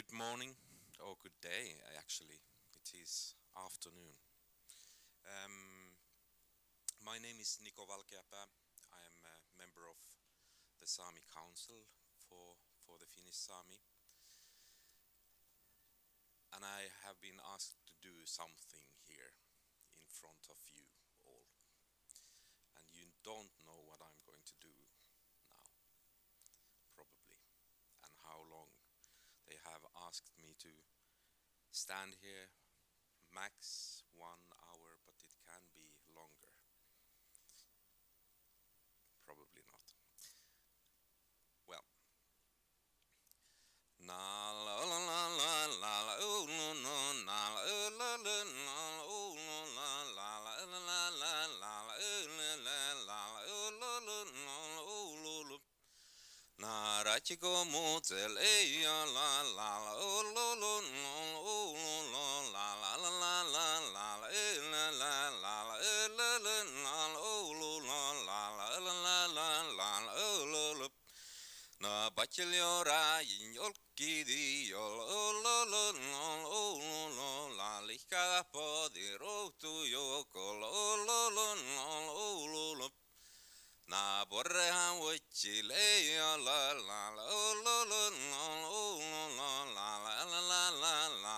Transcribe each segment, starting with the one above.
Good morning, or good day, actually. It is afternoon. Um, my name is Niko Valkeapää. I am a member of the Sámi Council for the Finnish Sámi. And I have been asked to do something here in front of you all. And you don't know what I'm going to do now, probably, and how long. They have asked me to stand here max 1 hour, but it can be longer. Probably not. Well. Narachiko muzel eya la la la o lo lo o lo la la la la la la la la la la o lo la la la la la o lo na bachelora yolkidi yol o lo lo la lika podiro tu yoko lo lo na borrehan wachile la la la la la la la la la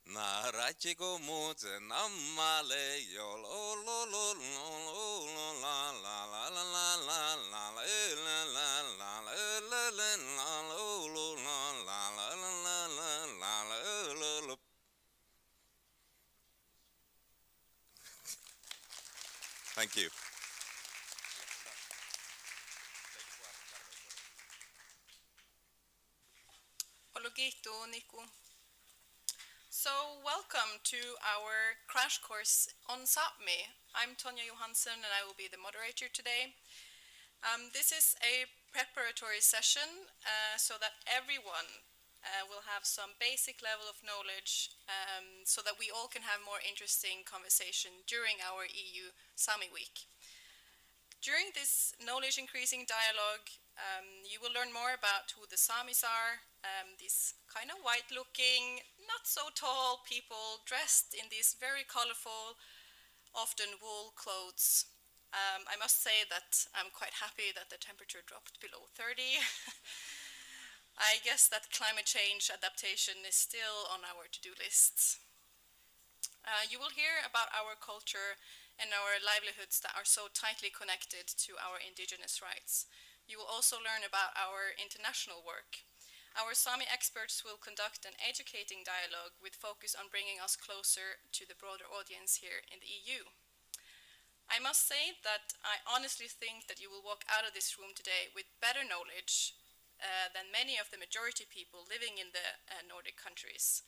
na rachiko mutse namale yo lo la la la la la la la la. Thank you. So, welcome to our crash course on Sápmi. I'm Tonja Johansson and I will be the moderator today. This is a preparatory session so that everyone will have some basic level of knowledge so that we all can have more interesting conversation during our EU-Sámi week. During this knowledge increasing dialogue, you will learn more about who the Sámis are, these kind of white looking, not so tall people dressed in these very colorful, often wool clothes. I must say that I'm quite happy that the temperature dropped below 30. I guess that climate change adaptation is still on our to-do lists. You will hear about our culture and our livelihoods that are so tightly connected to our indigenous rights. You will also learn about our international work. Our Sámi experts will conduct an educating dialogue with focus on bringing us closer to the broader audience here in the EU. I must say that I honestly think that you will walk out of this room today with better knowledge than many of the majority people living in the Nordic countries.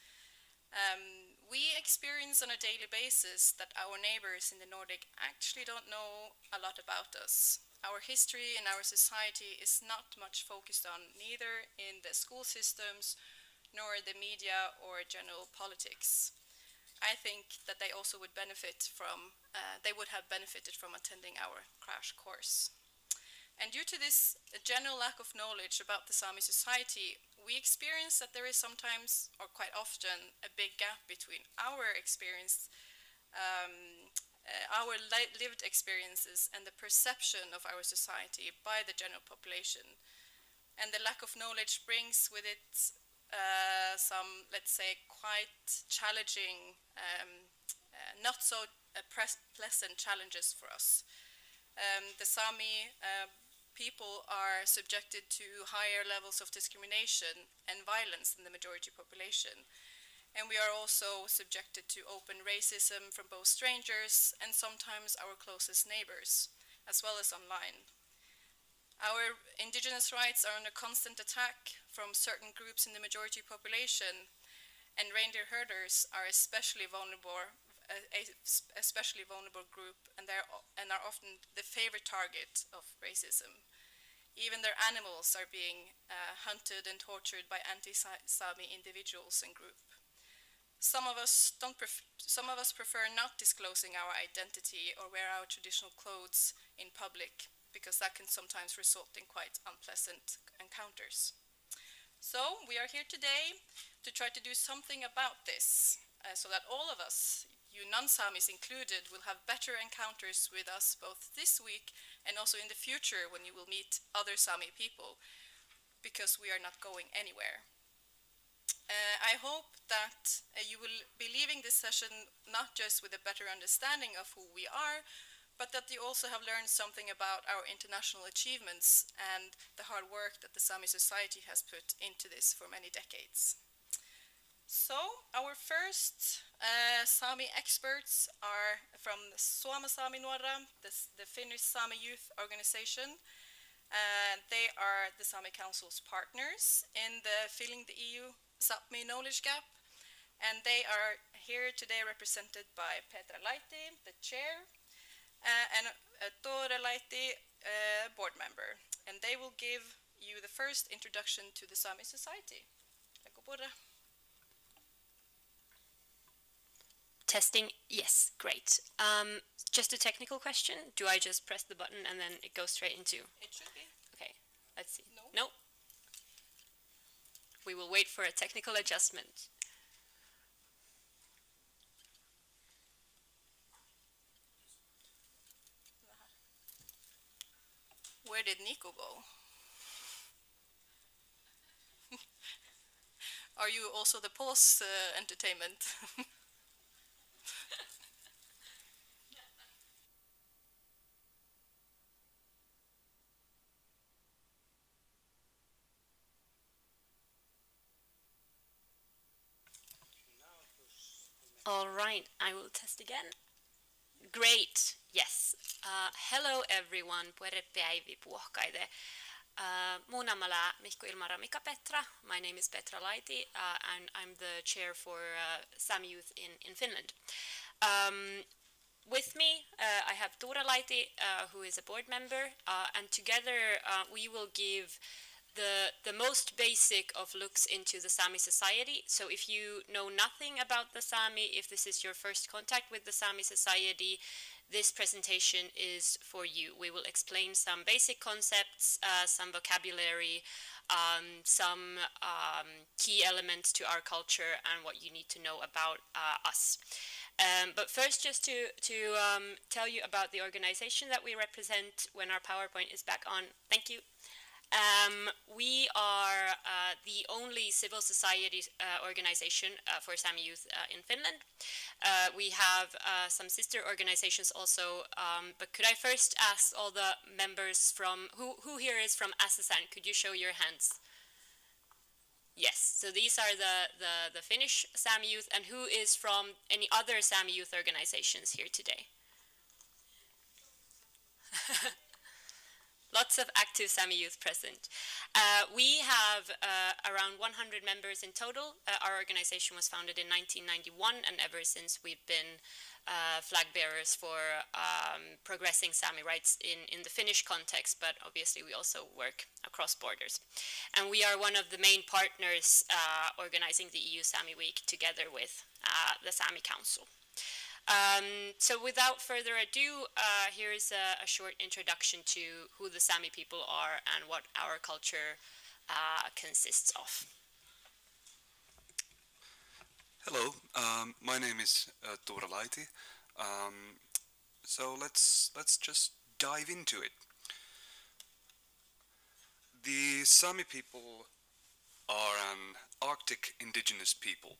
We experience on a daily basis that our neighbors in the Nordic actually don't know a lot about us. Our history and our society is not much focused on neither in the school systems nor the media or general politics. I think that they also would benefit from, they would have benefited from attending our crash course. And due to this general lack of knowledge about the Sámi society, we experience that there is sometimes, or quite often, a big gap between our experience, our lived experiences and the perception of our society by the general population. And the lack of knowledge brings with it some, let's say, quite challenging, not so pleasant challenges for us. The Sámi people are subjected to higher levels of discrimination and violence than the majority population. And we are also subjected to open racism from both strangers and sometimes our closest neighbors, as well as online. Our indigenous rights are under constant attack from certain groups in the majority population, and reindeer herders are especially vulnerable group, and are often the favorite target of racism. Even their animals are being hunted and tortured by anti-Sámi individuals and groups. Some of us prefer not disclosing our identity or wear our traditional clothes in public, because that can sometimes result in quite unpleasant encounters. So we are here today to try to do something about this, so that all of us, you non-Samis included, will have better encounters with us both this week and also in the future when you will meet other Sami people, because we are not going anywhere. I hope that you will be leaving this session not just with a better understanding of who we are, but that you also have learned something about our international achievements and the hard work that the Sami society has put into this for many decades. So, our first Sami experts are from Suoma Sami Nuora, the Finnish Sami youth organization. They are the Sami Council's partners in the Filling the EU-Sápmi knowledge gap. And they are here today represented by Petra Laiti, the chair, and Tore Laiti, board member. And they will give you the first introduction to the Sami society. Testing, yes, great. Just a technical question. Do I just press the button and then it goes straight into? It should be. Okay, let's see. No. No? We will wait for a technical adjustment. Where did Nico go? Are you also the pause entertainment? All right, I will test again. Great, yes. Hello everyone, puere päivi puohkaide. Mun namala Mikko Ilmara Mika Petra. My name is Petra Laiti, and I'm the chair for Sami Youth in Finland. With me, I have Tore Laiti, who is a board member, and together we will give the most basic of looks into the Sami society. So if you know nothing about the Sami, if this is your first contact with the Sami society, this presentation is for you. We will explain some basic concepts, some vocabulary, some key elements to our culture and what you need to know about us. But first, just to tell you about the organization that we represent when our PowerPoint is back on. Thank you. We are the only civil society organization for Sami youth in Finland. We have some sister organizations also, but could I first ask all the members from, who here is from SSN? Could you show your hands? Yes, so these are the Finnish Sami youth, and who is from any other Sami youth organizations here today? Lots of active Sami youth present. We have around 100 members in total. Our organization was founded in 1991, and ever since we've been flag bearers for progressing Sami rights in the Finnish context, but obviously we also work across borders. And we are one of the main partners organizing the EU Sami Week together with the Sami Council. So without further ado, here is a short introduction to who the Sami people are and what our culture consists of. Hello, my name is Tore Laiti. So let's just dive into it. The Sami people are an Arctic indigenous people.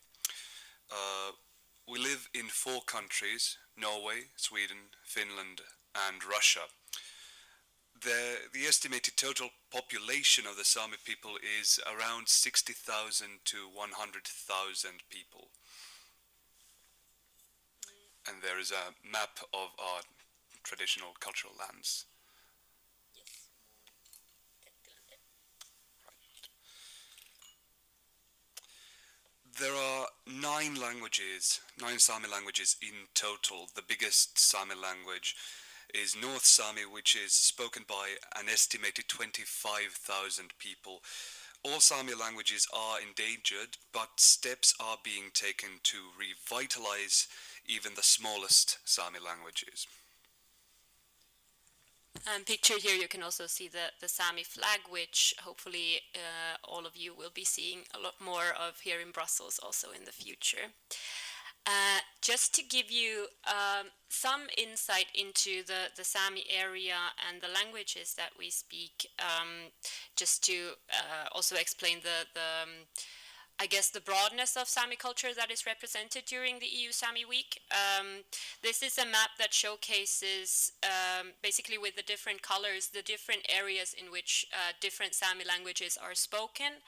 We live in 4 countries: Norway, Sweden, Finland, and Russia. The estimated total population of the Sami people is around 60,000 to 100,000 people. And there is a map of our traditional cultural lands. There are 9 languages, 9 Sami languages in total. The biggest Sami language is North Sami, which is spoken by an estimated 25,000 people. All Sami languages are endangered, but steps are being taken to revitalize even the smallest Sami languages. Pictured here, you can also see the Sámi flag, which hopefully all of you will be seeing a lot more of here in Brussels also in the future. Just to give you some insight into the Sámi area and the languages that we speak, just to also explain I guess the broadness of Sami culture that is represented during the Eu-Sámi week. This is a map that showcases basically with the different colors the different areas in which different Sami languages are spoken.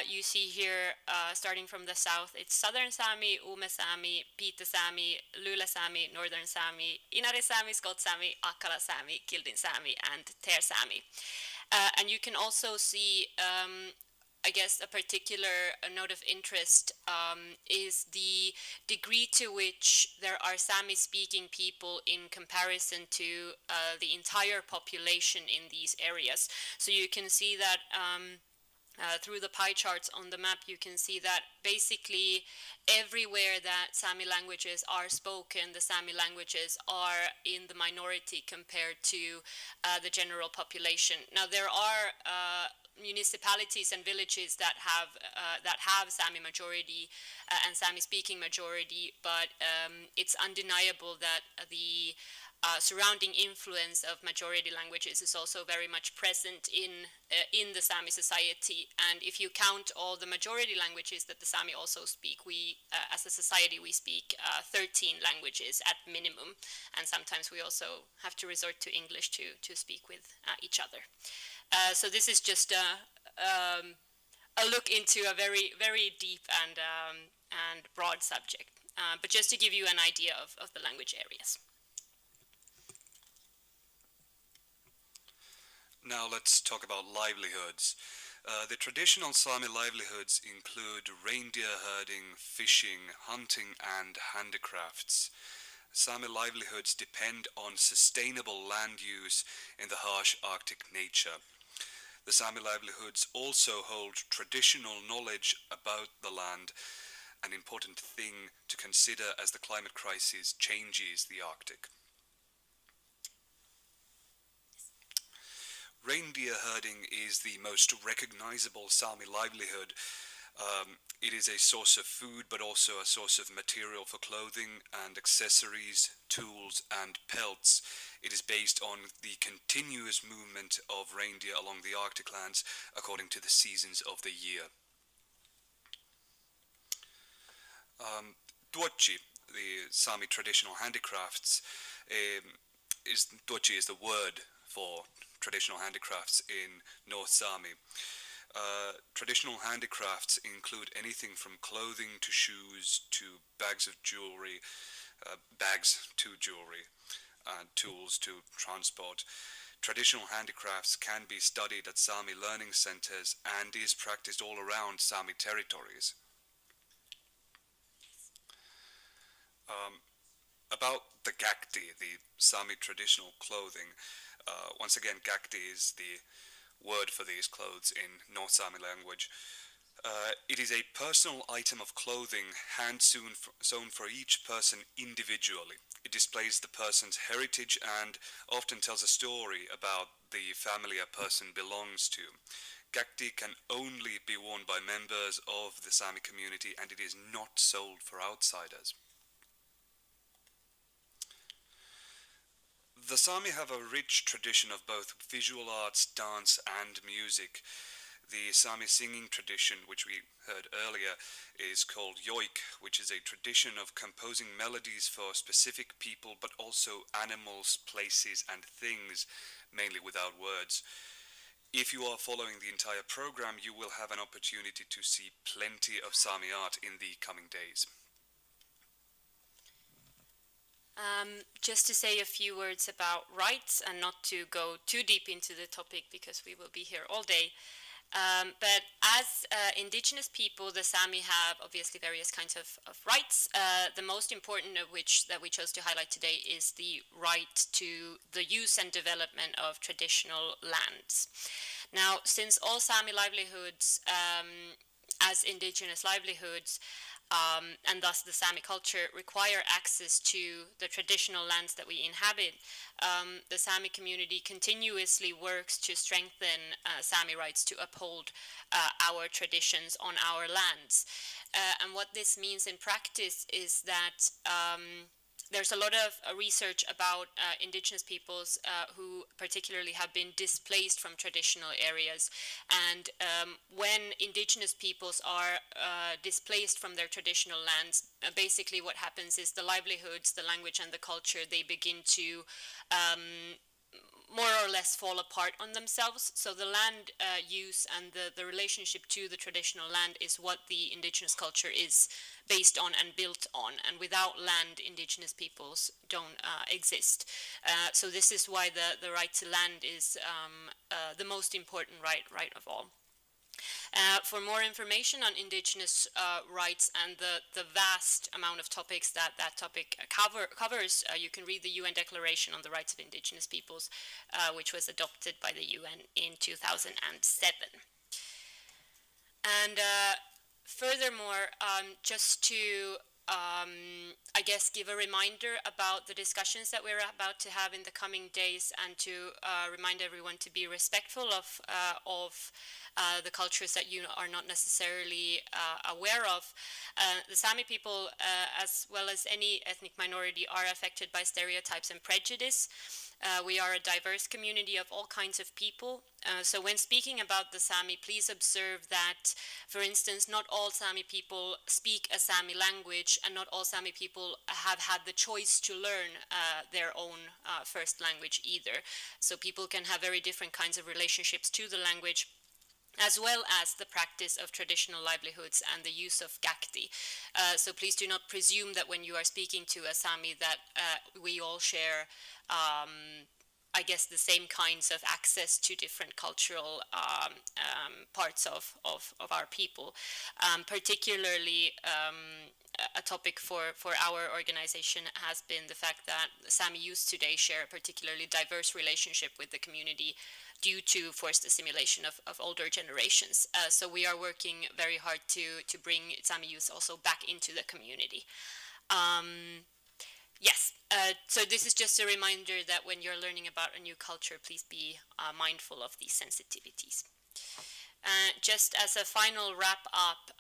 You see here, starting from the south, it's Southern Sami, Ume Sami, Pite Sami, Lule Sami, Northern Sami, Inari Sami, Skot Sami, Akala Sami, Kildin Sami, and Ter Sami. And you can also see, I guess, a particular note of interest is the degree to which there are Sami-speaking people in comparison to the entire population in these areas. So you can see that through the pie charts on the map, you can see that basically everywhere that Sami languages are spoken, the Sami languages are in the minority compared to the general population. Now, there are municipalities and villages that have Sami majority and Sami speaking majority, but it's undeniable that the surrounding influence of majority languages is also very much present in the Sami society. And if you count all the majority languages that the Sami also speak, we as a society we speak 13 languages at minimum, and sometimes we also have to resort to English to speak with each other. So this is just a look into a very, very deep and broad subject, but just to give you an idea of the language areas. Now let's talk about livelihoods. The traditional Sami livelihoods include reindeer herding, fishing, hunting, and handicrafts. Sami livelihoods depend on sustainable land use in the harsh Arctic nature. The Sami livelihoods also hold traditional knowledge about the land, an important thing to consider as the climate crisis changes the Arctic. Reindeer herding is the most recognizable Sami livelihood. It is a source of food, but also a source of material for clothing and accessories, tools, and pelts. It is based on the continuous movement of reindeer along the Arctic lands according to the seasons of the year. Tuochi, the Sami traditional handicrafts, Tuochi is the word for traditional handicrafts in North Sami. Traditional handicrafts include anything from clothing to shoes to bags of jewelry, bags to jewelry, and tools to transport. Traditional handicrafts can be studied at Sami learning centers and is practiced all around Sami territories. About the gakti, the Sami traditional clothing. Once again, gakti is the word for these clothes in North Sami language. It is a personal item of clothing hand-sewn for each person individually. It displays the person's heritage and often tells a story about the family a person belongs to. Gakti can only be worn by members of the Sami community, and it is not sold for outsiders. The Sami have a rich tradition of both visual arts, dance, and music. The Sami singing tradition, which we heard earlier, is called yoik, which is a tradition of composing melodies for specific people, but also animals, places, and things, mainly without words. If you are following the entire program, you will have an opportunity to see plenty of Sami art in the coming days. Just to say a few words about rights and not to go too deep into the topic because we will be here all day. But as indigenous people, the Sami have obviously various kinds of rights. The most important of which that we chose to highlight today is the right to the use and development of traditional lands. Now, since all Sami livelihoods, as indigenous livelihoods, and thus the Sami culture require access to the traditional lands that we inhabit, the Sami community continuously works to strengthen Sami rights to uphold our traditions on our lands. And what this means in practice is that there's a lot of research about indigenous peoples who particularly have been displaced from traditional areas. And when indigenous peoples are displaced from their traditional lands, basically what happens is the livelihoods, the language, and the culture, they begin to more or less fall apart on themselves. So the land use and the relationship to the traditional land is what the indigenous culture is based on and built on. And without land, indigenous peoples don't exist. So this is why the right to land is the most important right of all. For more information on indigenous rights and the vast amount of topics that topic covers, you can read the UN Declaration on the Rights of Indigenous Peoples, which was adopted by the UN in 2007. And furthermore, just to I guess give a reminder about the discussions that we're about to have in the coming days, and to remind everyone to be respectful of the cultures that you are not necessarily aware of. The Sami people, as well as any ethnic minority, are affected by stereotypes and prejudice. We are a diverse community of all kinds of people. So when speaking about the Sami, please observe that, for instance, not all Sami people speak a Sami language, and not all Sami people have had the choice to learn their own first language either. So people can have very different kinds of relationships to the language, as well as the practice of traditional livelihoods and the use of gakti. So please do not presume that when you are speaking to a Sami that we all share I guess the same kinds of access to different cultural parts of our people. Particularly a topic for our organization has been the fact that Sami youth today share a particularly diverse relationship with the community due to forced assimilation of older generations. So we are working very hard to bring Sami youth also back into the community. Yes, so this is just a reminder that when you're learning about a new culture, please be mindful of these sensitivities. Just as a final wrap up,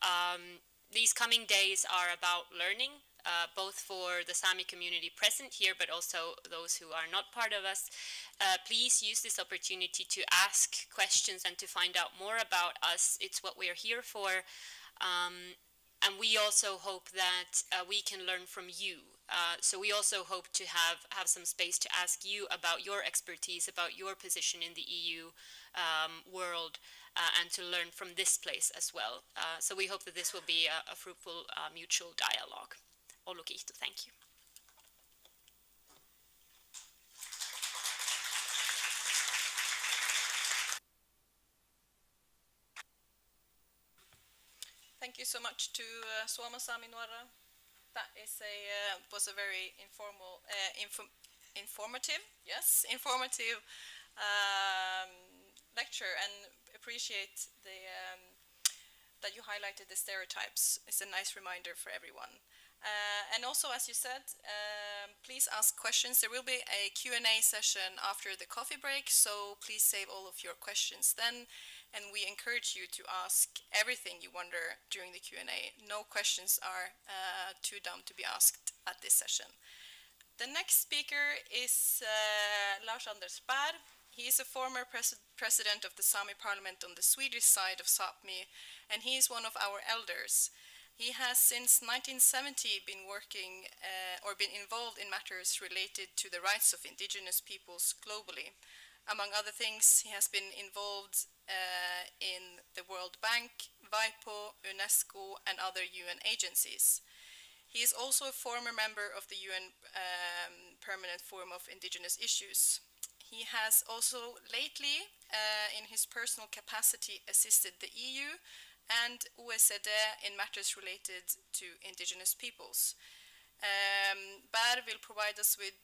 these coming days are about learning, both for the Sami community present here, but also those who are not part of us. Please use this opportunity to ask questions and to find out more about us. It's what we're here for. And we also hope that we can learn from you. So we also hope to have some space to ask you about your expertise, about your position in the EU world, and to learn from this place as well. So we hope that this will be a fruitful mutual dialogue. Olu kiitos, thank you. Thank you so much to Suomi Nuora. That is was a very informative lecture, and appreciate that you highlighted the stereotypes. It's a nice reminder for everyone. And also, as you said, please ask questions. There will be a Q&A session after the coffee break, so please save all of your questions then. And we encourage you to ask everything you wonder during the Q&A. No questions are too dumb to be asked at this session. The next speaker is Lars-Anders Bär. He is a former president of the Sámi parliament on the Swedish side of Sápmi, and he is one of our elders. He has since 1970 been working or been involved in matters related to the rights of indigenous peoples globally. Among other things, he has been involved in the World Bank, WIPO, UNESCO, and other UN agencies. He is also a former member of the UN Permanent Forum of Indigenous Issues. He has also lately, in his personal capacity, assisted the EU and OECD in matters related to indigenous peoples. Bär will provide us with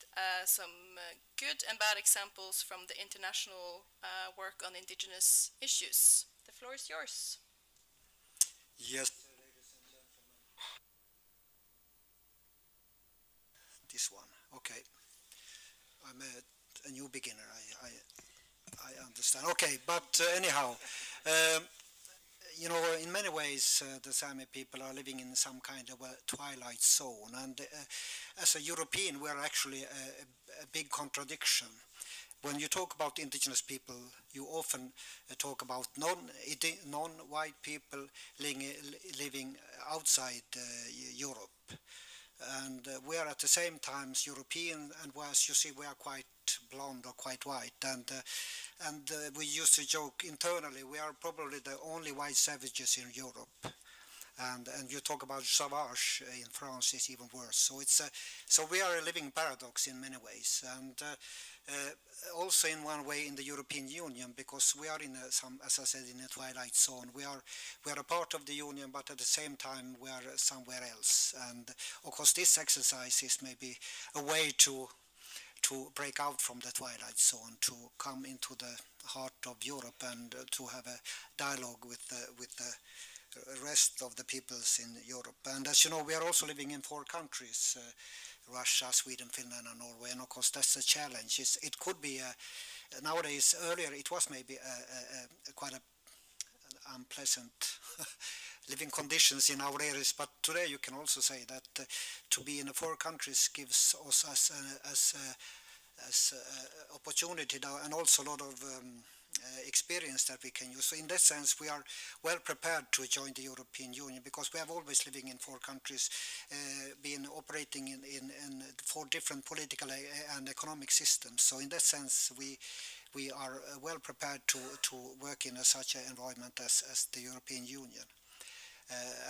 some good and bad examples from the international work on indigenous issues. The floor is yours. Yes, ladies and gentlemen. this one. Okay. I'm a new beginner. I understand. Okay, but anyhow, you know, in many ways, the Sami people are living in some kind of a twilight zone, and as a European, we are actually a big contradiction. When you talk about indigenous people, you often talk about non-white people living outside Europe. And we are at the same time European, and as you see, we are quite blonde or quite white. And we used to joke internally, we are probably the only white savages in Europe. And you talk about sauvage in France, it's even worse. So so we are a living paradox in many ways. And also in one way in the European Union, because we are in as I said, in a twilight zone. We are a part of the Union, but at the same time we are somewhere else. And of course this exercise is maybe a way to break out from the twilight zone, to come into the heart of Europe and to have a dialogue with the rest of the peoples in Europe. And as you know, we are also living in 4 countries, Russia, Sweden, Finland and Norway, and of course that's a challenge. It could be, nowadays, earlier it was maybe quite an unpleasant living conditions in our areas, but today you can also say that to be in 4 countries gives us as opportunity now, and also a lot of experience that we can use. So in that sense, we are well prepared to join the European Union, because we have always living in 4 countries, been operating in 4 different political and economic systems. So in that sense, we are well prepared to work in such an environment as the European Union.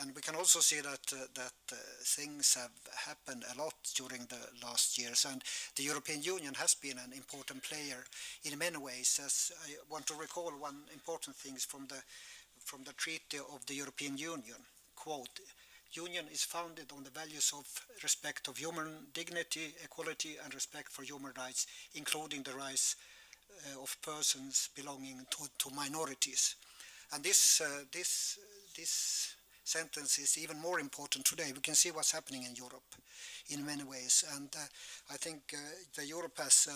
And we can also see that things have happened a lot during the last years, and the European Union has been an important player in many ways. As I want to recall one important thing from the Treaty of the European Union, quote, "Union is founded on the values of respect of human dignity, equality and respect for human rights, including the rights of persons belonging to minorities." And this sentence is even more important today. We can see what's happening in Europe in many ways, and I think the Europe has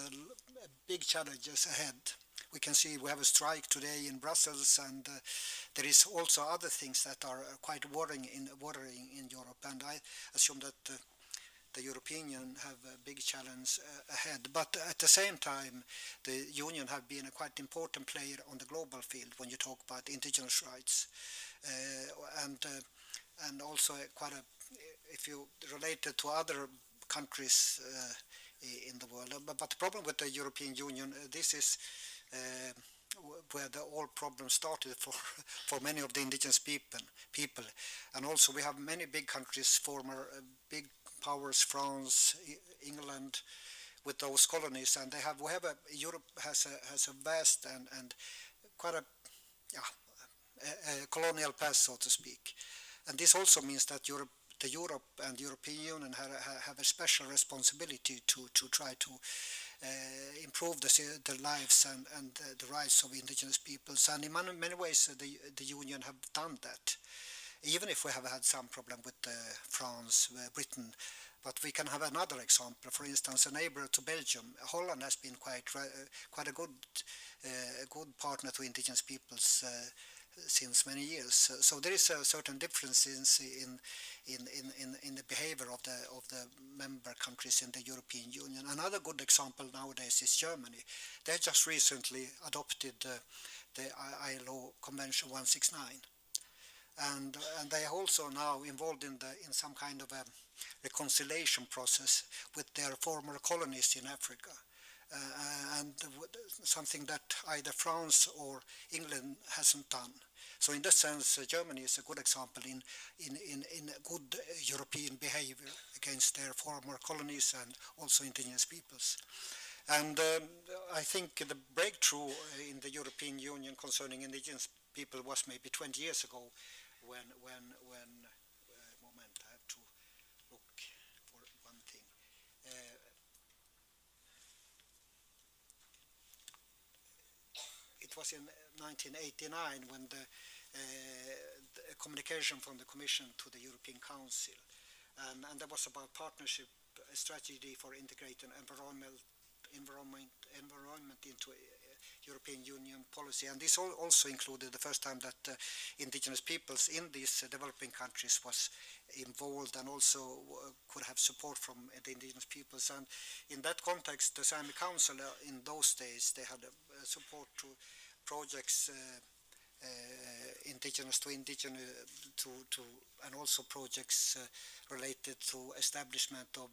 big challenges ahead. We can see we have a strike today in Brussels, and there is also other things that are quite worrying in Europe, and I assume that the European Union have a big challenge ahead. But at the same time, the Union have been a quite important player on the global field when you talk about indigenous rights. And also quite a, if you relate it to other countries in the world. But the problem with the European Union, this is where the all problems started for many of the indigenous people. And also we have many big countries, former big powers, France, England, with those colonies, and Europe has a vast and quite a colonial past, so to speak. And this also means that Europe and the European Union have a special responsibility to try to improve the lives and the rights of indigenous peoples. And in many ways, the Union have done that, even if we have had some problem with France, Britain. But we can have another example. For instance, a neighbor to Belgium, Holland has been quite a good partner to indigenous peoples since many years. So there is a certain differences in the behavior of the member countries in the European Union. Another good example nowadays is Germany. They just recently adopted the ILO Convention 169, and they are also now involved in some kind of a reconciliation process with their former colonies in Africa. And something that either France or England hasn't done. So in that sense, Germany is a good example in good European behavior against their former colonies and also indigenous peoples. And I think the breakthrough in the European Union concerning indigenous people was maybe 20 years ago when moment, I have to look for one thing. It was in 1989 when the communication from the Commission to the European Council, and that was about partnership a strategy for integrating environment into European Union policy, and this also included the first time that indigenous peoples in these developing countries was involved and also could have support from the indigenous peoples. And in that context, the Sámi Council in those days, they had support to projects indigenous to and also projects related to establishment of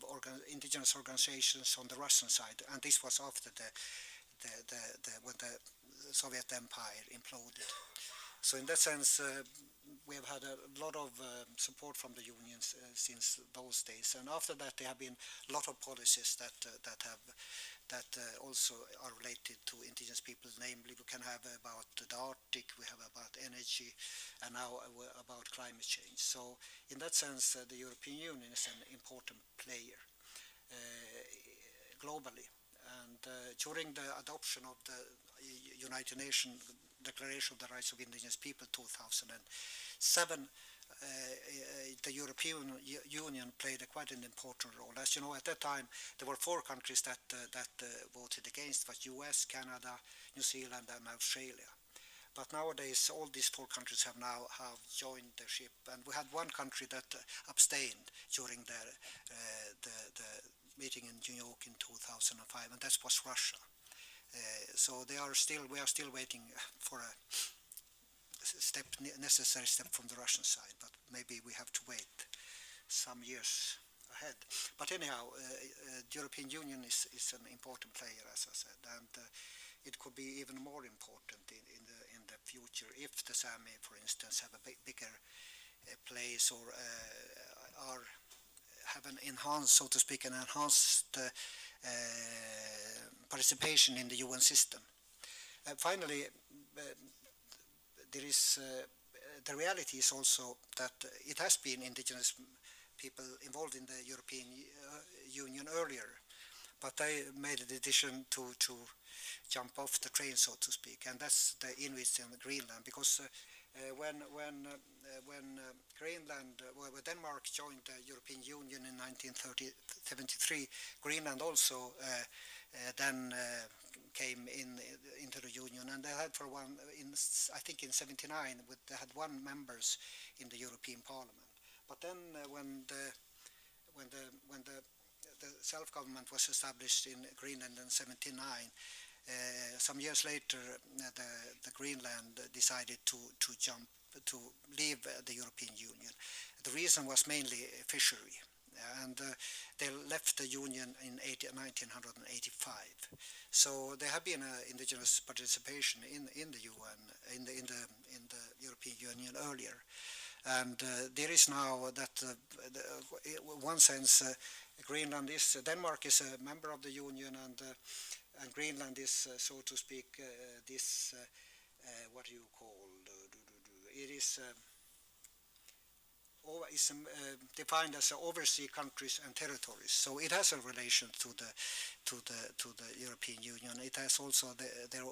indigenous organizations on the Russian side, and this was after when the Soviet Empire imploded. So in that sense, we have had a lot of support from the unions since those days, and after that there have been a lot of policies that also are related to indigenous people. Namely, we can have about the Arctic, we have about energy, and now about climate change. So in that sense, the European Union is an important player globally. And during the adoption of the United Nations Declaration of the Rights of Indigenous People 2007, the European Union played quite an important role. As you know, at that time there were 4 countries that voted against, was US, Canada, New Zealand and Australia. But nowadays all these 4 countries have joined the ship, and we had one country that abstained during the meeting in New York in 2005, and that was Russia. So we are still waiting for a necessary step from the Russian side, but maybe we have to wait some years ahead. But anyhow, the European Union is an important player, as I said, and it could be even more important in the future if the Sámi, for instance, have a bigger place or have an enhanced, so to speak, an enhanced participation in the UN system. Finally, there is the reality is also that it has been indigenous people involved in the European Union earlier, but they made a decision to jump off the train, so to speak, and that's the Inuits in Greenland, because when Denmark joined the European Union in 1973, Greenland also then came into the union, and they had I think in '79 they had 1 members in the European Parliament. But then when the self-government was established in Greenland in '79, some years later the Greenland decided to leave the European Union. The reason was mainly fishery, and they left the Union in 1985. So there have been indigenous participation in the UN, in the European Union earlier, and there is now that, in one sense, Denmark is a member of the Union, and Greenland is, so to speak, what do you call? It is defined as overseas countries and territories, so it has a relation to the European Union. It has also their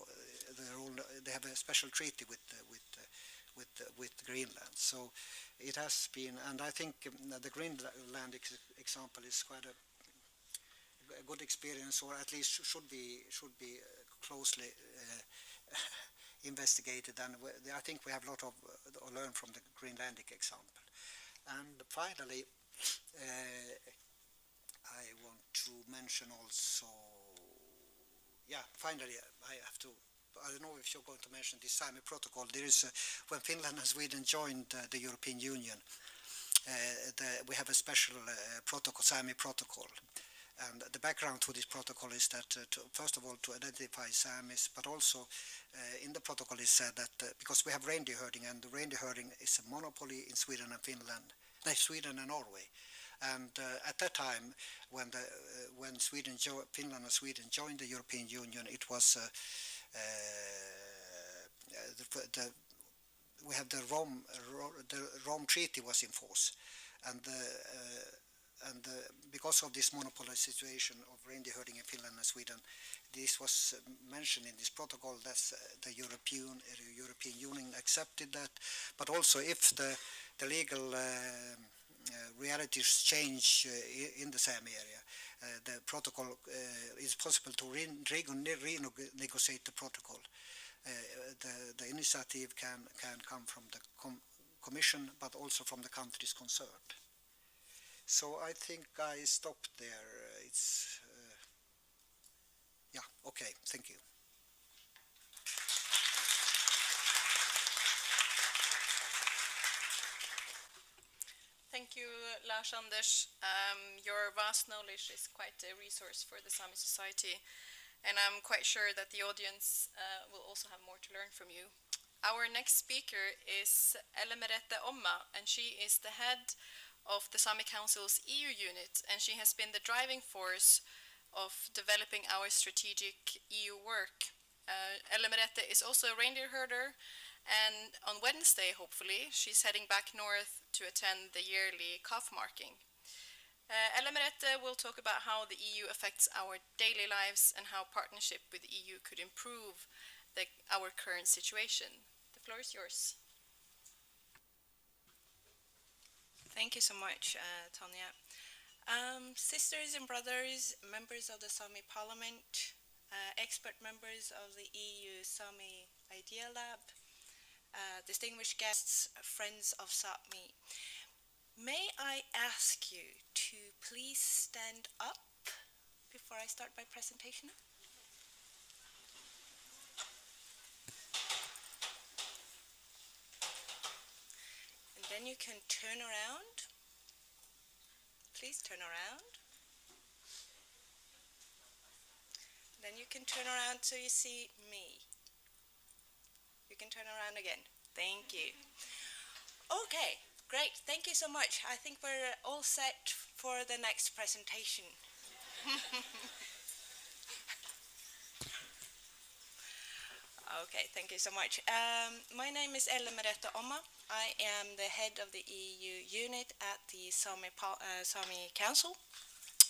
own. They have a special treaty with Greenland. So it has been, and I think the Greenland example is quite a good experience, or at least should be closely investigated. And I think we have a lot to learn from the Greenlandic example. And finally, I want to mention also, finally I have to, I don't know if you're going to mention the Sámi protocol. There is, when Finland and Sweden joined the European Union, we have a special protocol, Sámi protocol. And the background to this protocol is that, first of all, to identify Sámis, but also in the protocol is said that because we have reindeer herding, and the reindeer herding is a monopoly in Sweden and Sweden and Norway. And at that time, when Finland and Sweden joined the European Union, it was we have the Rome Treaty was in force, and because of this monopoly situation of reindeer herding in Finland and Sweden, this was mentioned in this protocol that the European Union accepted that. But also, if the legal realities change in the Sámi area. The protocol is possible to renegotiate the protocol. The initiative can come from the Commission, but also from the countries concerned. So I think I stopped there. It's yeah, okay, thank you. Thank you, Lars Anders. Your vast knowledge is quite a resource for the Sámi society, and I'm quite sure that the audience will also have more to learn from you. Our next speaker is Merete Omma, and she is the head of the Sámi Council's EU unit, and she has been the driving force of developing our strategic EU work. Merete is also a reindeer herder, and on Wednesday, hopefully, she's heading back north to attend the yearly calf marking. Merete will talk about how the EU affects our daily lives and how partnership with the EU could improve our current situation. The floor is yours. Thank you so much, Tonya. Sisters and brothers, members of the Sámi Parliament, expert members of the EU Sámi Idea Lab, distinguished guests, friends of Sápmi, may I ask you to please stand up before I start my presentation? And then you can turn around. Please turn around. Then you can turn around so you see me. You can turn around again. Thank you. Okay, great. Thank you so much. I think we're all set for the next presentation. Okay, thank you so much. My name is Merete Omma. I am the head of the EU unit at the Sámi Council.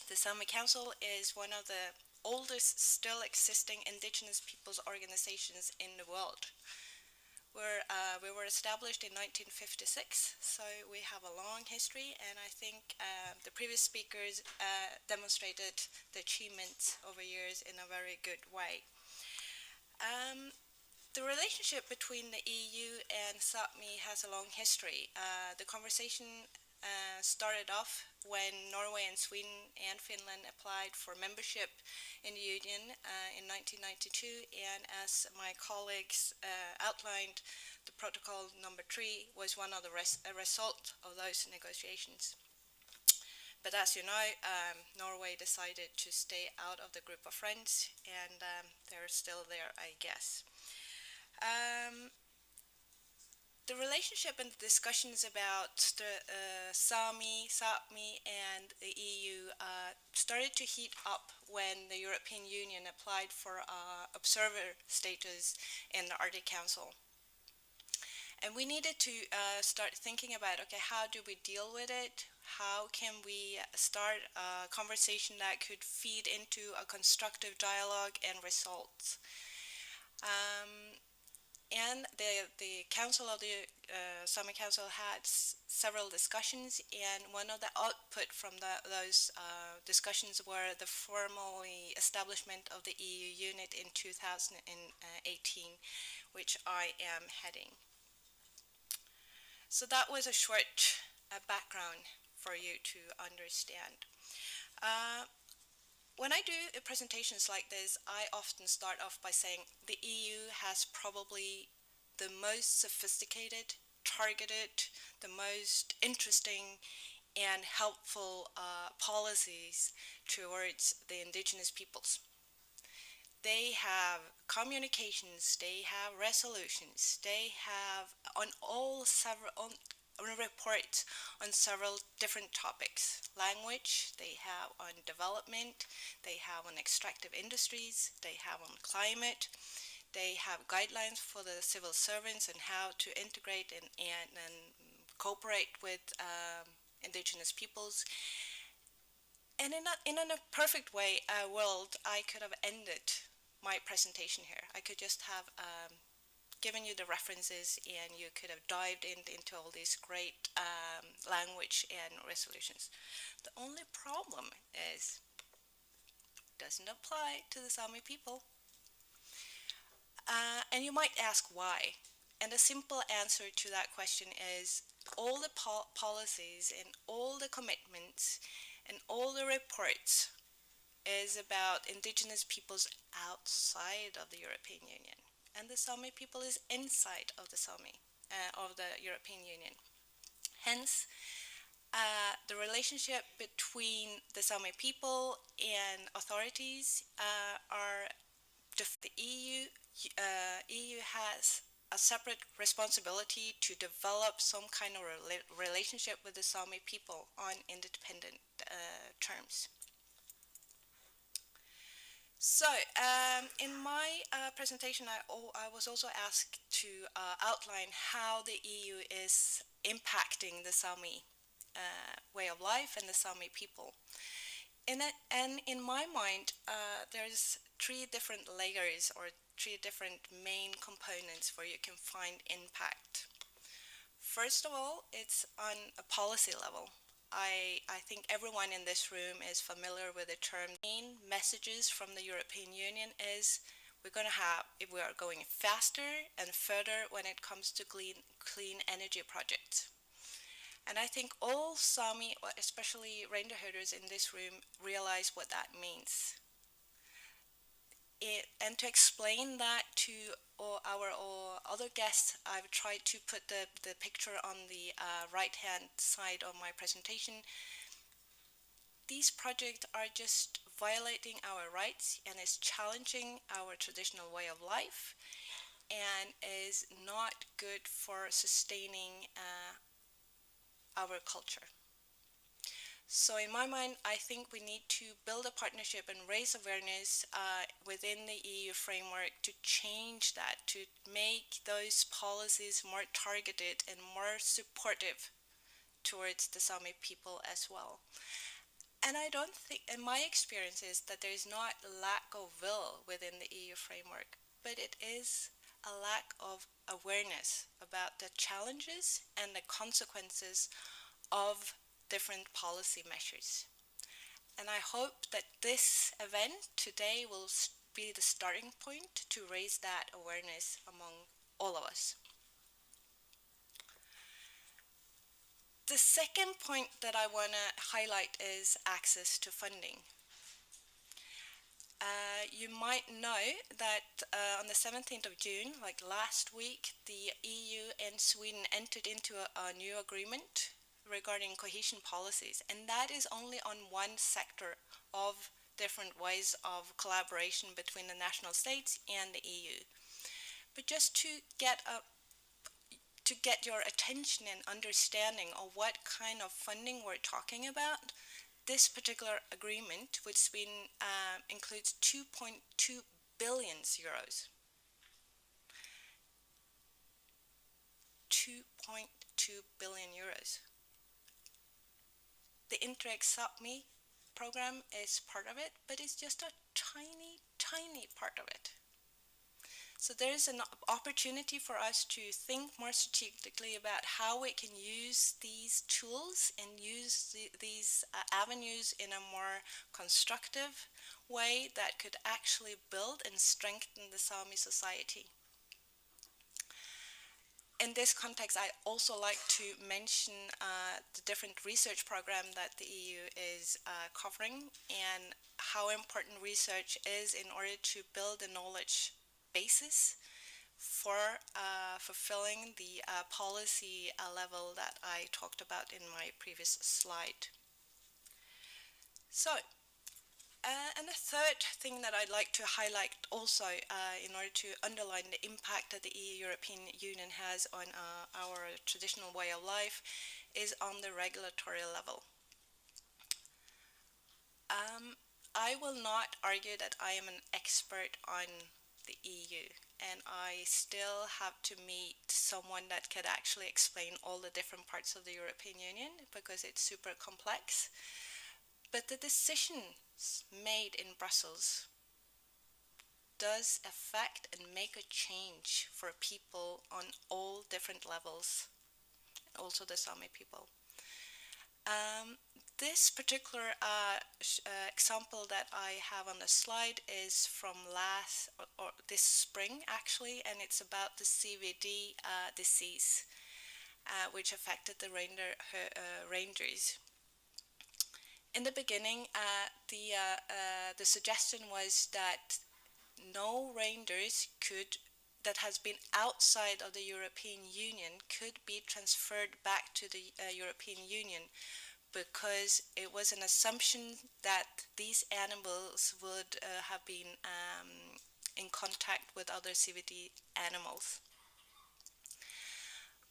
The Sámi Council is one of the oldest still existing indigenous peoples organizations in the world. We were established in 1956, so we have a long history, and I think the previous speakers demonstrated the achievements over years in a very good way. The relationship between the EU and Sápmi has a long history. The conversation started off when Norway and Sweden and Finland applied for membership in the Union in 1992, and as my colleagues outlined, the protocol number 3 was one of the result of those negotiations. But as you know, Norway decided to stay out of the group of friends, and they're still there, I guess. The relationship and the discussions about the Sápmi, and the EU started to heat up when the European Union applied for observer status in the Arctic Council. And we needed to start thinking about, okay, how do we deal with it? How can we start a conversation that could feed into a constructive dialogue and results? And the council of the Sámi Council had several discussions, and one of the output from those discussions were the formal establishment of the EU unit in 2018, which I am heading. So that was a short background for you to understand. When I do presentations like this, I often start off by saying the EU has probably the most sophisticated, targeted, the most interesting and helpful policies towards the indigenous peoples. They have communications, they have resolutions, they have reports on several different topics. Language, they have on development, they have on extractive industries, they have on climate, they have guidelines for the civil servants and how to integrate and cooperate with indigenous peoples. And in a perfect world, I could have ended my presentation here. I could just have given you the references and you could have dived into all these great language and resolutions. The only problem is it doesn't apply to the Sámi people. And you might ask why. And the simple answer to that question is all the policies and all the commitments and all the reports is about indigenous peoples outside of the European Union. And the Sámi people is inside of the European Union. Hence, the relationship between the Sámi people and authorities are the EU has a separate responsibility to develop some kind of relationship with the Sámi people on independent terms. So, in my presentation, I was also asked to outline how the EU is impacting the Sámi way of life and the Sámi people. And in my mind, there's three different layers or three different main components where you can find impact. First of all, it's on a policy level. I think everyone in this room is familiar with the term. Main messages from the European Union is we are going faster and further when it comes to clean energy projects. And I think all Sámi, especially reindeer herders in this room, realize what that means. And to explain that to our other guests, I've tried to put the picture on the right-hand side of my presentation. These projects are just violating our rights and is challenging our traditional way of life and is not good for sustaining our culture. So in my mind, I think we need to build a partnership and raise awareness within the EU framework to change that, to make those policies more targeted and more supportive towards the Sámi people as well. And I don't think, in my experience, is that there is not a lack of will within the EU framework, but it is a lack of awareness about the challenges and the consequences of different policy measures. And I hope that this event today will be the starting point to raise that awareness among all of us. The second point that I want to highlight is access to funding. You might know that on the 17th of June, like last week, the EU and Sweden entered into a new agreement regarding cohesion policies, and that is only on one sector of different ways of collaboration between the national states and the EU. But just to get your attention and understanding of what kind of funding we're talking about, this particular agreement with Sweden includes 2.2 billion euros. 2.2 billion euros. The Interreg Sápmi program is part of it, but it's just a tiny, tiny part of it. So there is an opportunity for us to think more strategically about how we can use these tools and use these avenues in a more constructive way that could actually build and strengthen the Sámi society. In this context, I also like to mention the different research program that the EU is covering and how important research is in order to build a knowledge basis for fulfilling the policy level that I talked about in my previous slide. So, and the third thing that I'd like to highlight also in order to underline the impact that the European Union has on our traditional way of life is on the regulatory level. I will not argue that I am an expert on the EU, and I still have to meet someone that could actually explain all the different parts of the European Union because it's super complex. But the decisions made in Brussels does affect and make a change for people on all different levels, also the Sami people. This particular example that I have on the slide is from or this spring actually, and it's about the CVD disease, which affected the reindeers. In the beginning, the suggestion was that no reindeers that has been outside of the European Union could be transferred back to the European Union, because it was an assumption that these animals would have been in contact with other CVD animals.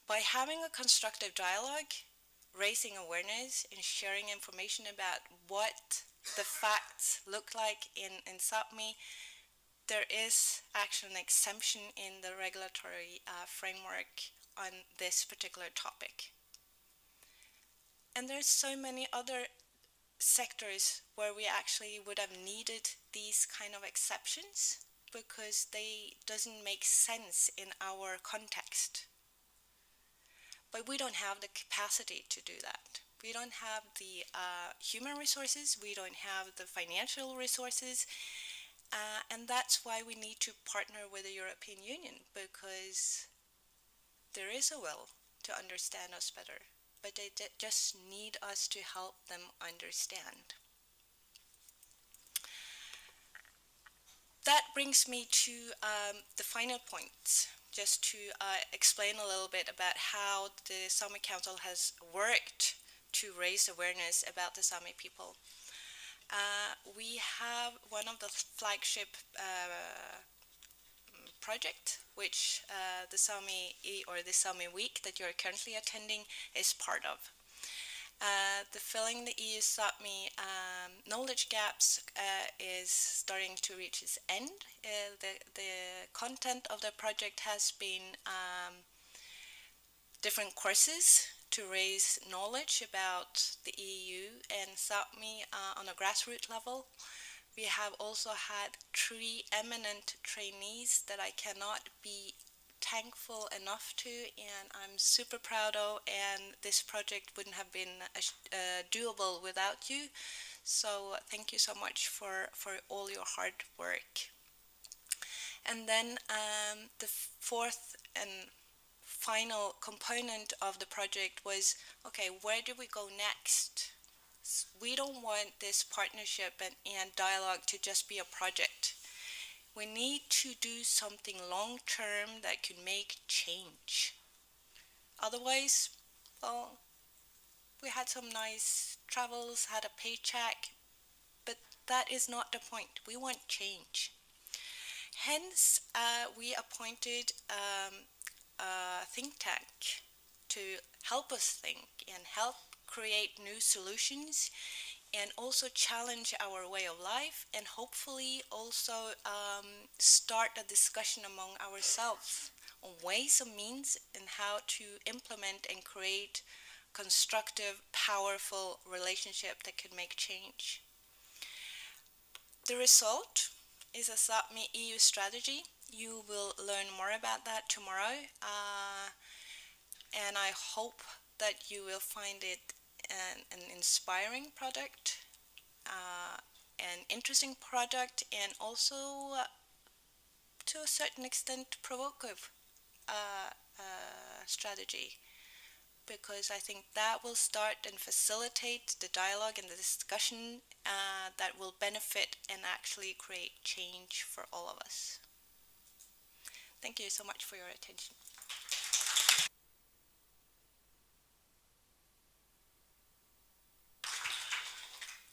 By having a constructive dialogue, raising awareness, and sharing information about what the facts look like in Sápmi, there is actually an exemption in the regulatory framework on this particular topic. And there's so many other sectors where we actually would have needed these kind of exceptions, because they doesn't make sense in our context. But we don't have the capacity to do that. We don't have the human resources, we don't have the financial resources, and that's why we need to partner with the European Union, because there is a will to understand us better, but they just need us to help them understand. That brings me to the final point, just to explain a little bit about how the Sámi Council has worked to raise awareness about the Sámi people. We have one of the flagship project, which the Sámi or the Sámi Week that you're currently attending is part of. The Filling the Eu-Sámi knowledge gaps is starting to reach its end. The content of the project has been different courses to raise knowledge about the EU and Sápmi on a grassroots level. We have also had 3 eminent trainees that I cannot be thankful enough to, and I'm super proud of, and this project wouldn't have been doable without you. So thank you so much for all your hard work. And then the fourth and final component of the project was, okay, where do we go next? We don't want this partnership and dialogue to just be a project. We need to do something long-term that could make change. Otherwise, well, we had some nice travels, had a paycheck, but that is not the point. We want change. Hence, we appointed a think tank to help us think and help create new solutions, and also challenge our way of life, and hopefully also start a discussion among ourselves on ways and means and how to implement and create constructive, powerful relationship that could make change. The result is a Sápmi EU strategy. You will learn more about that tomorrow, and I hope that you will find it an inspiring product, an interesting product, and also to a certain extent provocative strategy, because I think that will start and facilitate the dialogue and the discussion that will benefit and actually create change for all of us. Thank you so much for your attention.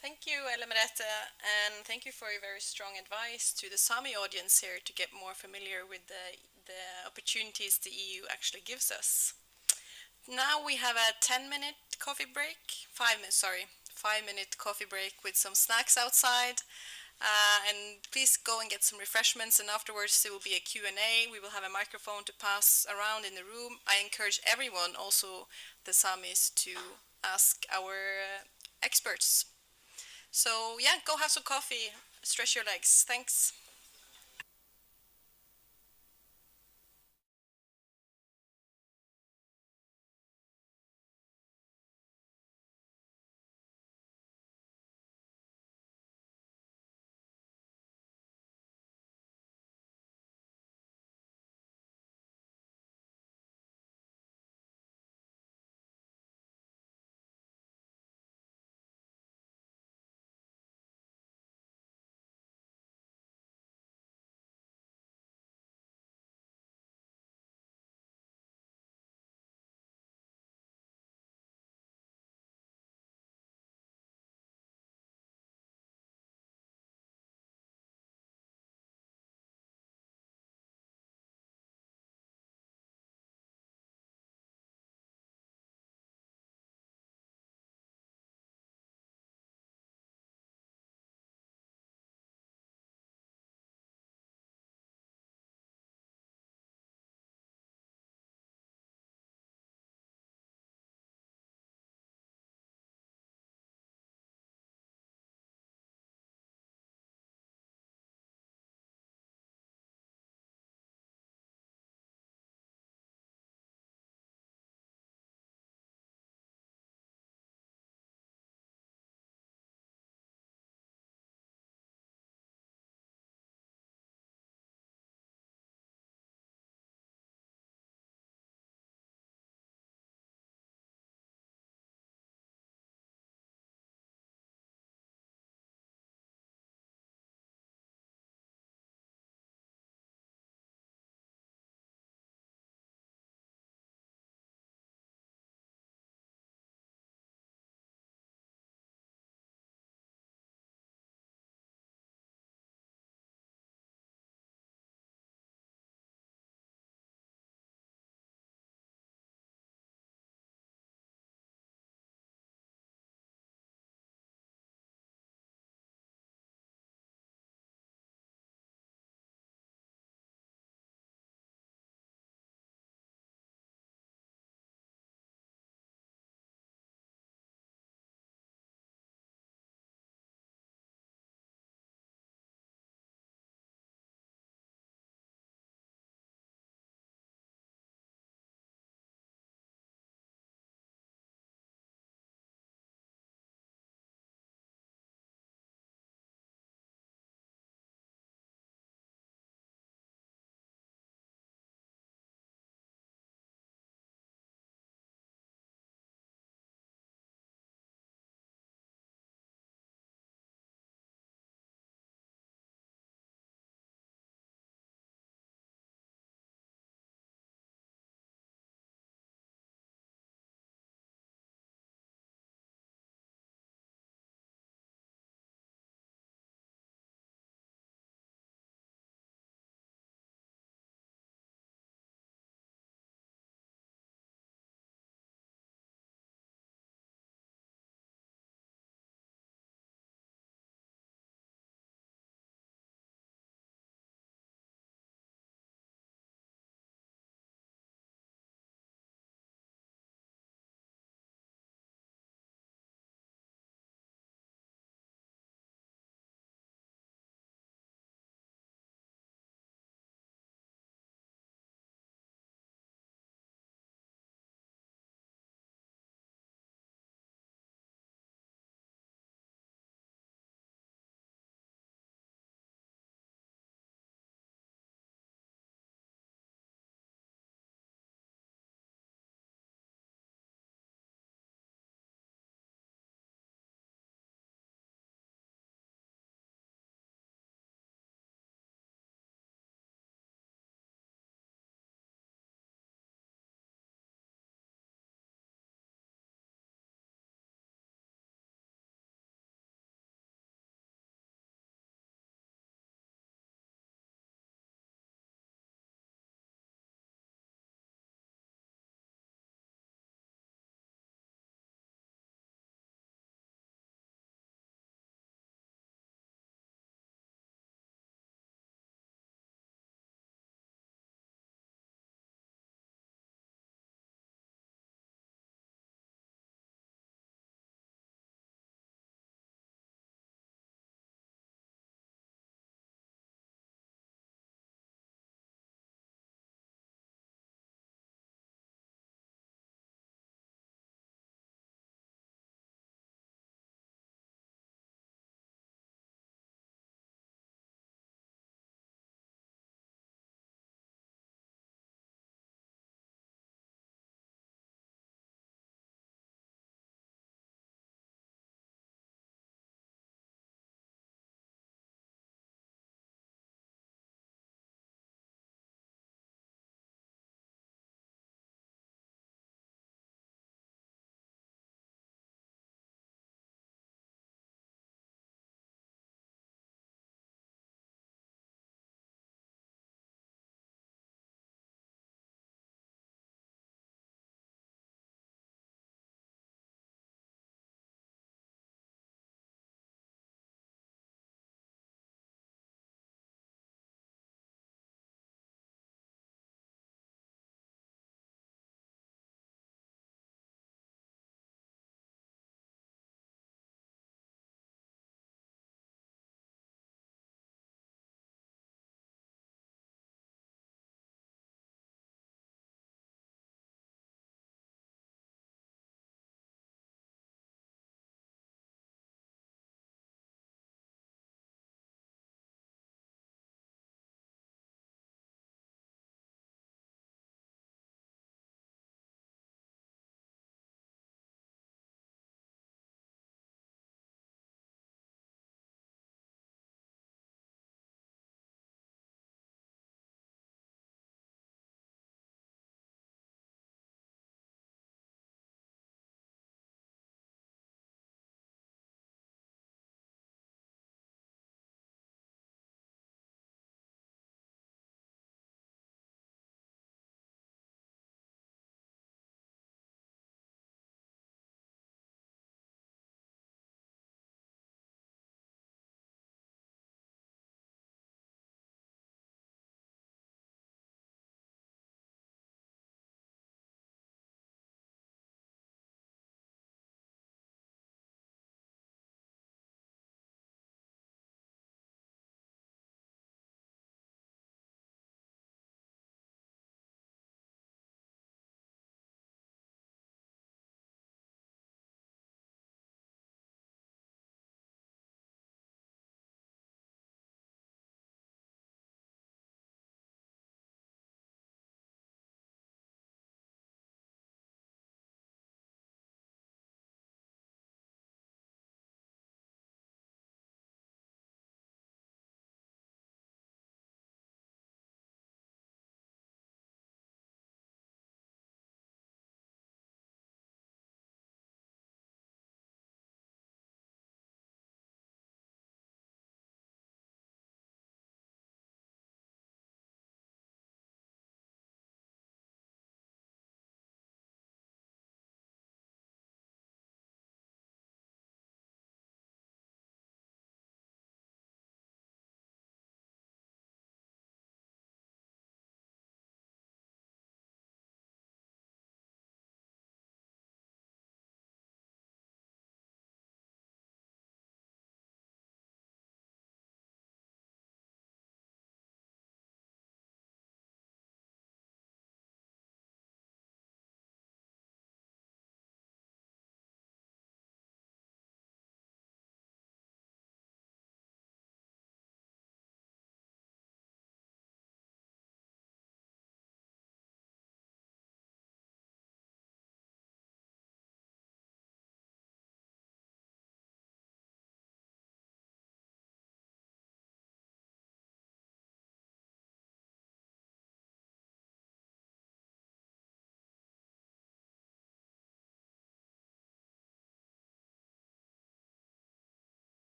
Thank you, Merete, and thank you for your very strong advice to the Sámi audience here to get more familiar with the opportunities the EU actually gives us. Now we have a 10-minute coffee break, 5-minute coffee break with some snacks outside. And please go and get some refreshments, and afterwards there will be a Q&A. We will have a microphone to pass around in the room. I encourage everyone, also the Samis, to ask our experts. So yeah, go have some coffee, stretch your legs. Thanks.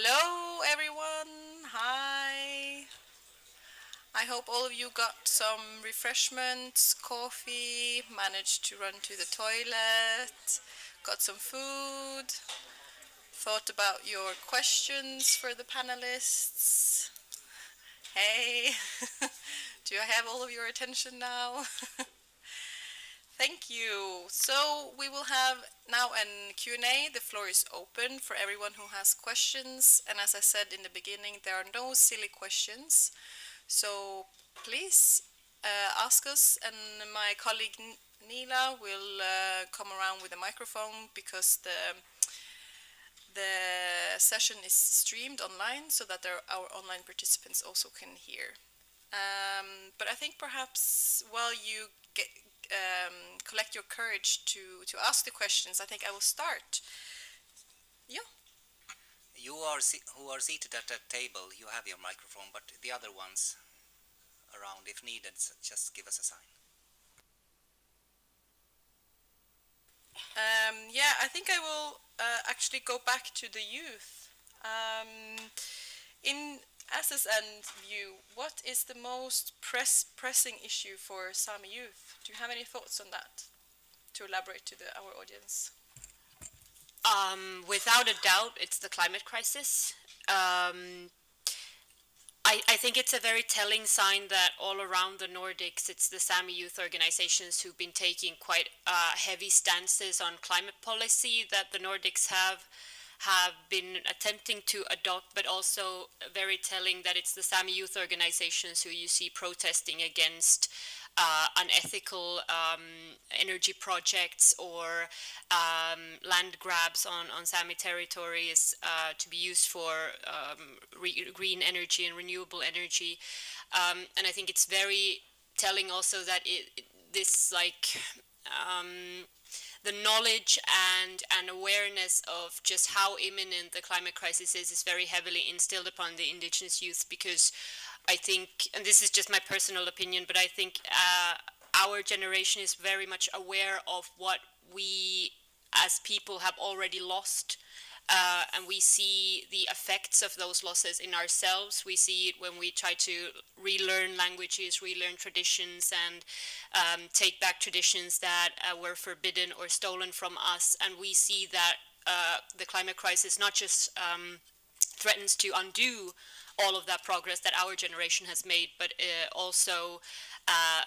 Hello, everyone. Hi. I hope all of you got some refreshments, coffee, managed to run to the toilet, got some food, thought about your questions for the panelists. Hey, do I have all of your attention now? Thank you. So we will have now a Q&A. The floor is open for everyone who has questions. And as I said in the beginning, there are no silly questions. So please ask us, and my colleague Nila will come around with a microphone because the session is streamed online so that our online participants also can hear. But I think perhaps while you collect your courage to ask the questions, I think I will start. Yeah. You who are seated at that table, you have your microphone, but the other ones around, if needed, just give us a sign. Yeah, I think I will actually go back to the youth. In SSN view, what is the most pressing issue for Sami youth? Do you have any thoughts on that to elaborate to our audience? Without a doubt, it's the climate crisis. I think it's a very telling sign that all around the Nordics, it's the Sami youth organizations who've been taking quite heavy stances on climate policy that the Nordics have been attempting to adopt, but also very telling that it's the Sami youth organizations who you see protesting against unethical energy projects or land grabs on Sami territories to be used for green energy and renewable energy. And I think it's very telling also that this the knowledge and awareness of just how imminent the climate crisis is very heavily instilled upon the indigenous youth, because I think, and this is just my personal opinion, but I think our generation is very much aware of what we as people have already lost. And we see the effects of those losses in ourselves. We see it when we try to relearn languages, relearn traditions, and take back traditions that were forbidden or stolen from us. And we see that the climate crisis not just threatens to undo all of that progress that our generation has made, but also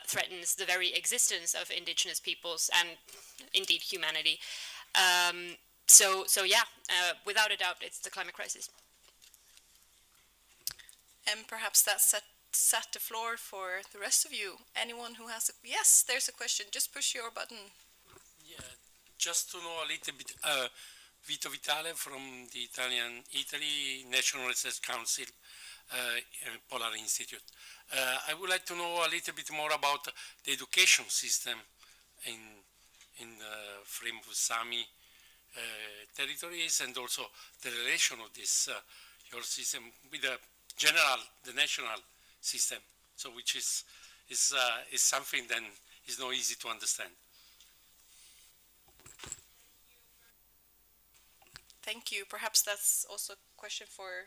threatens the very existence of indigenous peoples and indeed humanity. So yeah, without a doubt, it's the climate crisis. And perhaps that set the floor for the rest of you. Anyone who has yes, there's a question. Just push your button. Yeah, just to know a little bit, Vito Vitale from the Italy National Research Council, Polar Institute. I would like to know a little bit more about the education system in the frame of Sami territories, and also the relation of this your system with the national system, so which is something that is not easy to understand. Thank you. Perhaps that's also a question for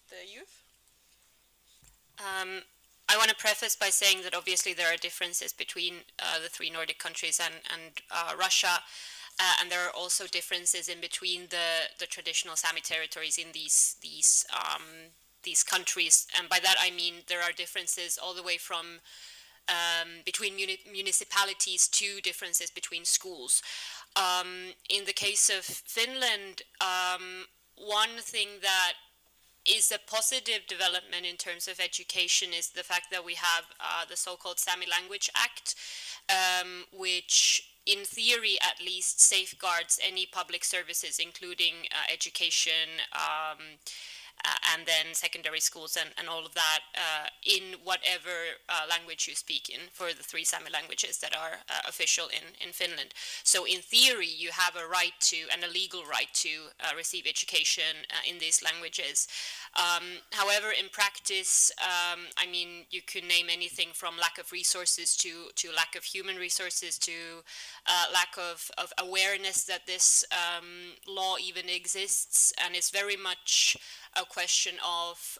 the youth. I want to preface by saying that obviously there are differences between the three Nordic countries and Russia. And there are also differences in between the traditional Sami territories in these countries. And by that I mean there are differences all the way from between municipalities to differences between schools. In the case of Finland, one thing that is a positive development in terms of education is the fact that we have the so-called Sami Language Act, which in theory at least safeguards any public services, including education and then secondary schools and all of that in whatever language you speak in for the three Sami languages that are official in Finland. So in theory you have a right to, and a legal right to receive education in these languages. However, in practice, I mean, you can name anything from lack of resources to lack of human resources to lack of awareness that this law even exists, and it's very much a question of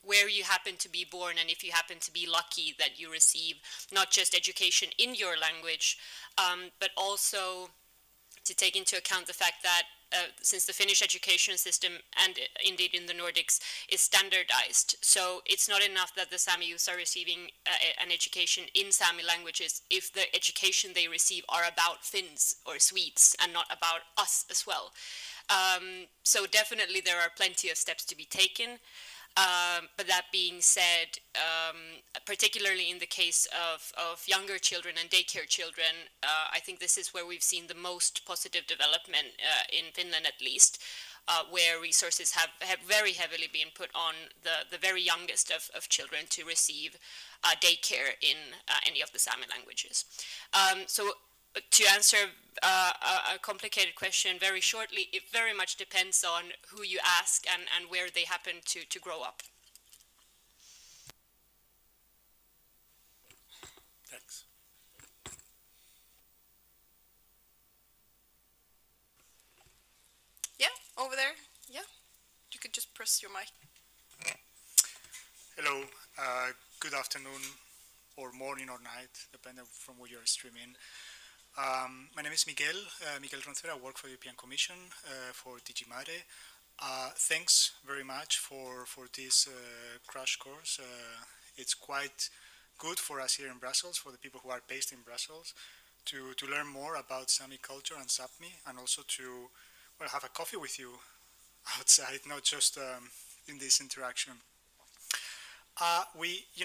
where you happen to be born, and if you happen to be lucky that you receive not just education in your language, but also to take into account the fact that since the Finnish education system, and indeed in the Nordics, is standardized, so it's not enough that the Sami youths are receiving an education in Sami languages if the education they receive are about Finns or Swedes and not about us as well. So definitely there are plenty of steps to be taken. But that being said, particularly in the case of younger children and daycare children, I think this is where we've seen the most positive development in Finland, at least, where resources have very heavily been put on the very youngest of children to receive daycare in any of the Sami languages. So to answer a complicated question very shortly, it very much depends on who you ask and where they happen to grow up. Thanks. Yeah, over there. Yeah, you could just press your mic. Hello, good afternoon or morning or night, depending from where you're streaming. My name is Miguel Roncero. I work for the European Commission for DG Mare. Thanks very much for this crash course. It's quite good for us here in Brussels, for the people who are based in Brussels, to learn more about Sami culture and Sápmi, and also to have a coffee with you outside, not just in this interaction.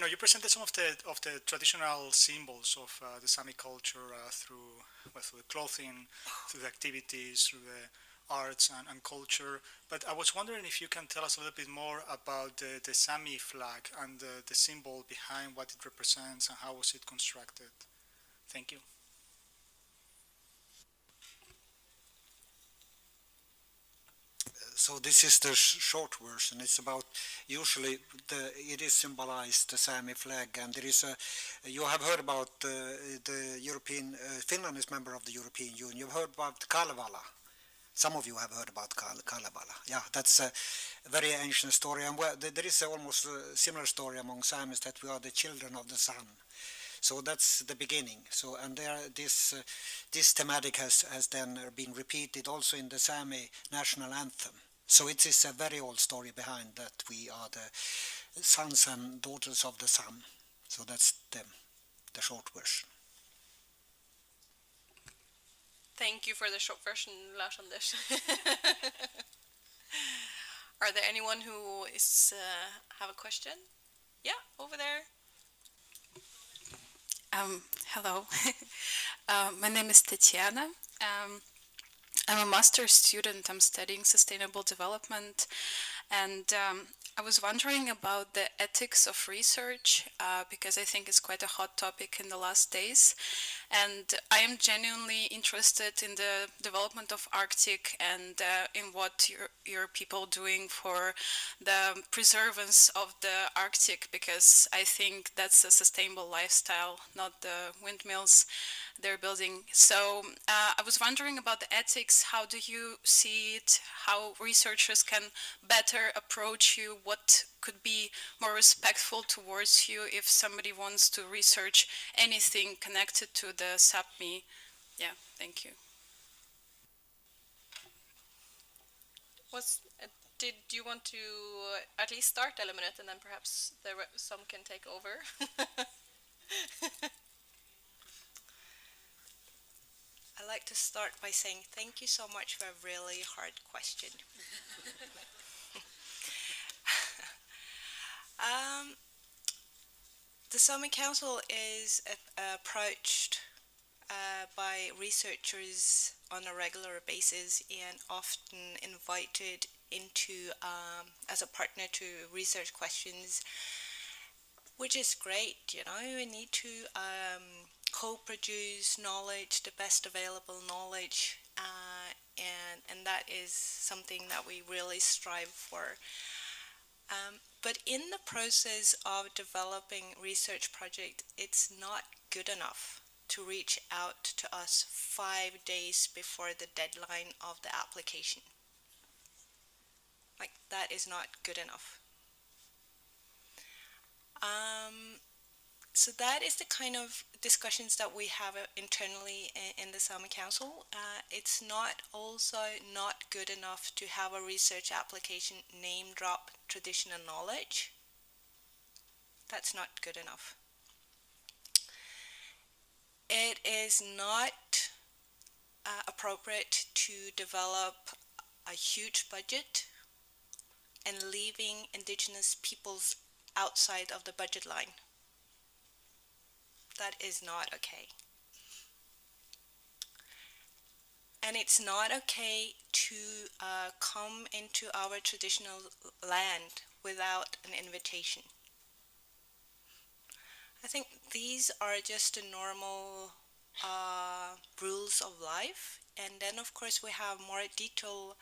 You presented some of the traditional symbols of the Sami culture through the clothing, through the activities, through the arts and culture. But I was wondering if you can tell us a little bit more about the Sami flag and the symbol behind what it represents and how was it constructed. Thank you. So this is the short version. It's about, usually it is symbolized the Sami flag, and there is you have heard about the European, Finland is member of the European Union. You've heard about Kalevala. Some of you have heard about Kalevala. Yeah, that's a very ancient story, and there is almost a similar story among Samis, that we are the children of the sun. So that's the beginning. So, and this thematic has then been repeated also in the Sami national anthem. So it is a very old story behind that we are the sons and daughters of the sun. So that's the short version. Thank you for the short version, Lars Anders. Are there anyone who have a question? Yeah, over there. Hello, my name is Tatiana. I'm a master's student. I'm studying sustainable development, and I was wondering about the ethics of research because I think it's quite a hot topic in the last days, and I am genuinely interested in the development of Arctic and in what your people doing for the preservance of the Arctic, because I think that's a sustainable lifestyle, not the windmills they're building. So I was wondering about the ethics. How do you see it? How researchers can better approach you? What could be more respectful towards you if somebody wants to research anything connected to the Sápmi? Yeah, thank you. Did you want to at least start, Eliminate, and then perhaps some can take over? I'd like to start by saying thank you so much for a really hard question. The Sámi Council is approached by researchers on a regular basis and often invited into as a partner to research questions, which is great. We need to co-produce knowledge, the best available knowledge, and that is something that we really strive for. But in the process of developing research project, it's not good enough to reach out to us 5 days before the deadline of the application. Like, that is not good enough. So that is the kind of discussions that we have internally in the Sámi Council. It's not good enough to have a research application name drop traditional knowledge. That's not good enough. It is not appropriate to develop a huge budget and leaving indigenous peoples outside of the budget line. That is not okay. And it's not okay to come into our traditional land without an invitation. I think these are just the normal rules of life. And then, of course, we have more detailed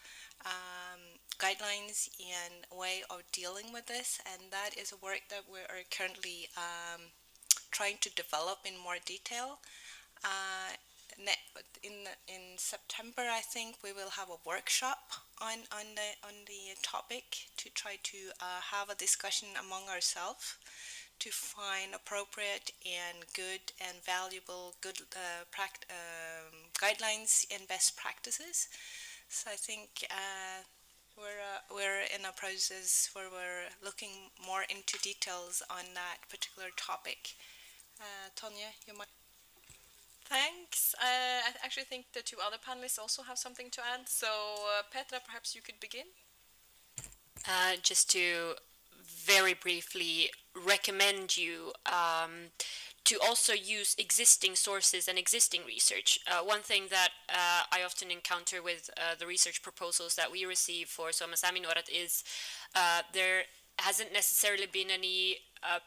guidelines and way of dealing with this. And that is a work that we are currently trying to develop in more detail. In September, I think we will have a workshop on the topic to try to have a discussion among ourselves to find appropriate and good and valuable guidelines and best practices. So I think we're in a process where we're looking more into details on that particular topic. Tonja, you might. Thanks. I actually think the two other panelists also have something to add. So, Petra, perhaps you could begin. Just to very briefly recommend you to also use existing sources and existing research. One thing that I often encounter with the research proposals that we receive for Suomen Nuoret is there hasn't necessarily been any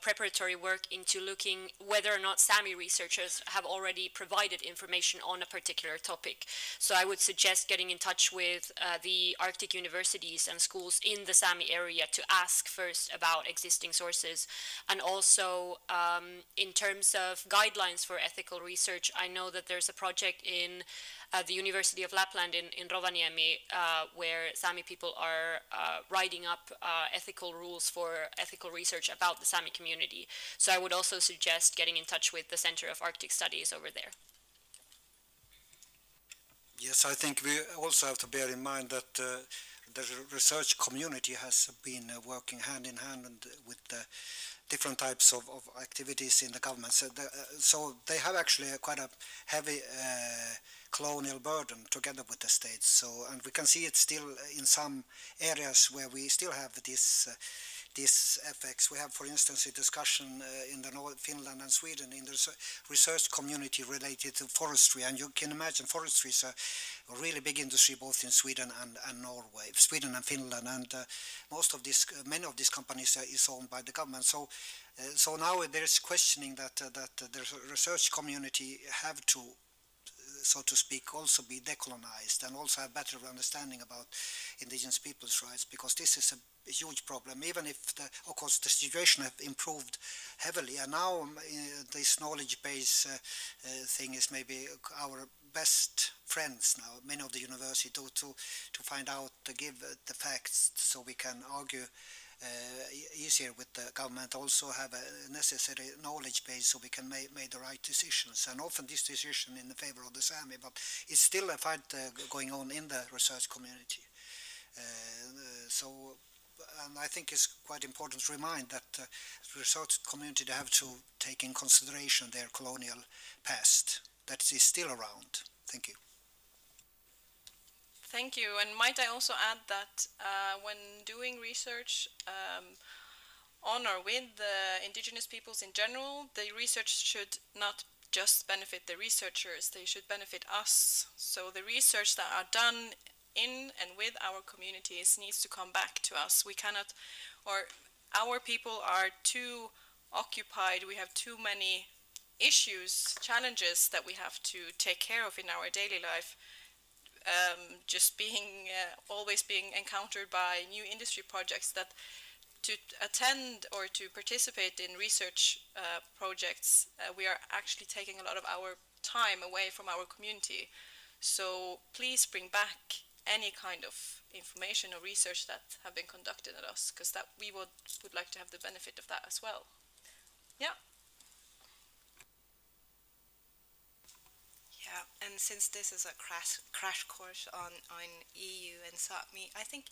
preparatory work into looking whether or not Sámi researchers have already provided information on a particular topic. So I would suggest getting in touch with the Arctic universities and schools in the Sámi area to ask first about existing sources. And also in terms of guidelines for ethical research, I know that there's a project in the University of Lapland in Rovaniemi, where Sámi people are writing up ethical rules for ethical research about the Sámi community. So I would also suggest getting in touch with the Center of Arctic Studies over there. Yes, I think we also have to bear in mind that the research community has been working hand in hand with different types of activities in the government. So they have actually quite a heavy colonial burden together with the states. So, and we can see it still in some areas where we still have these effects. We have, for instance, a discussion in the Finland and Sweden in the research community related to forestry, and you can imagine forestry is a really big industry both in Sweden and Norway, Sweden and Finland, and many of these companies is owned by the government. So now there's questioning that the research community have to, so to speak, also be decolonized and also have better understanding about indigenous people's rights, because this is a huge problem, even if, of course, the situation has improved heavily. And now this knowledge base thing is maybe our best friends now, many of the university, to find out, to give the facts so we can argue easier with the government, also have a necessary knowledge base so we can make the right decisions, and often this decision in the favor of the Sámi, but it's still a fight going on in the research community. And I think it's quite important to remind that the research community, they have to take in consideration their colonial past that is still around. Thank you. Thank you. And might I also add that when doing research on or with the indigenous peoples in general, the research should not just benefit the researchers, they should benefit us. So the research that are done in and with our communities needs to come back to us. We cannot, or our people are too occupied, we have too many issues, challenges that we have to take care of in our daily life. Just being always being encountered by new industry projects, that to attend or to participate in research projects, we are actually taking a lot of our time away from our community. So please bring back any kind of information or research that have been conducted at us, because that we would like to have the benefit of that as well. Yeah. Yeah, and since this is a crash course on EU and Sápmi, I think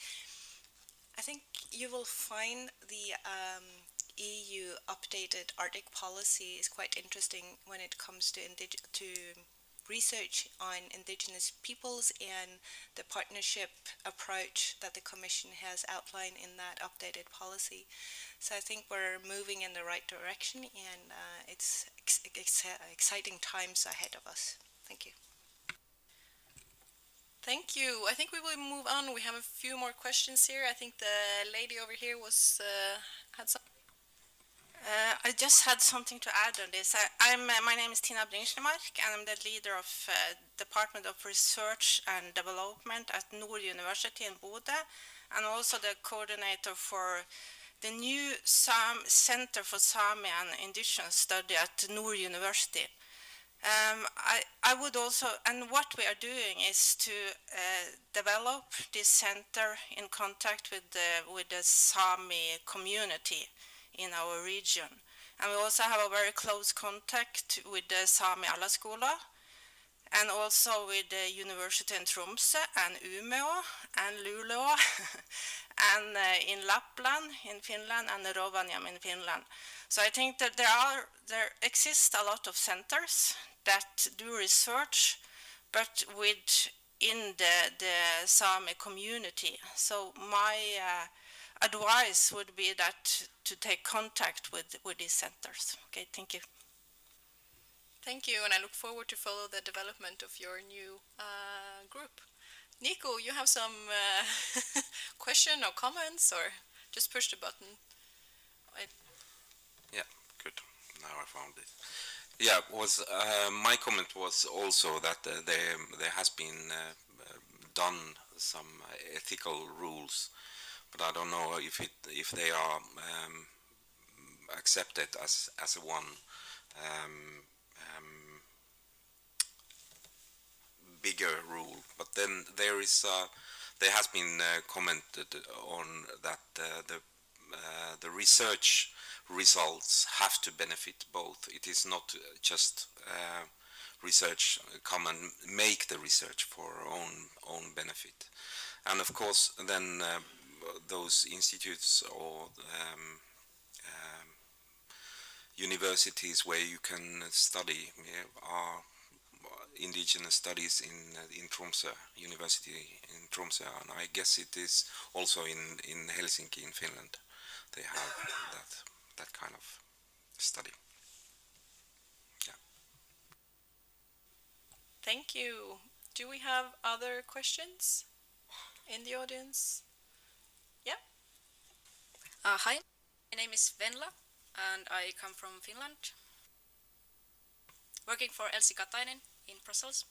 you will find the EU updated Arctic policy is quite interesting when it comes to research on indigenous peoples and the partnership approach that the Commission has outlined in that updated policy. So I think we're moving in the right direction, and it's exciting times ahead of us. Thank you. Thank you. I think we will move on. We have a few more questions here. I think the lady over here was had some. I just had something to add on this. My name is Tina Bringsnemark, and I'm the leader of Department of Research and Development at Nord University in Bodø, and also the coordinator for the new Center for Sami and Indigenous Study at Nord University. I would also, and what we are doing is to develop this center in contact with the Sami community in our region. And we also have a very close contact with the Sami Alaskola, and also with the University in Tromsø and Umeå and Luleå and in Lapland in Finland and Rovaniemi in Finland. So I think that there exist a lot of centers that do research, but within the Sami community. So my advice would be that to take contact with these centers. Okay, thank you. Thank you, and I look forward to follow the development of your new group. Nico, you have some question or comments, or just push the button? Yeah, good. Now I found it. Yeah, my comment was also that there has been done some ethical rules, but I don't know if they are accepted as one bigger rule. But then there has been commented on that the research results have to benefit both. It is not just research come and make the research for our own benefit. And of course then those institutes or universities where you can study are indigenous studies in Tromsø, University in Tromsø, and I guess it is also in Helsinki in Finland. They have that kind of study. Yeah. Thank you. Do we have other questions in the audience? Yeah. Hi, my name is Venla, and I come from Finland, working for Elsi Katainen in Brussels.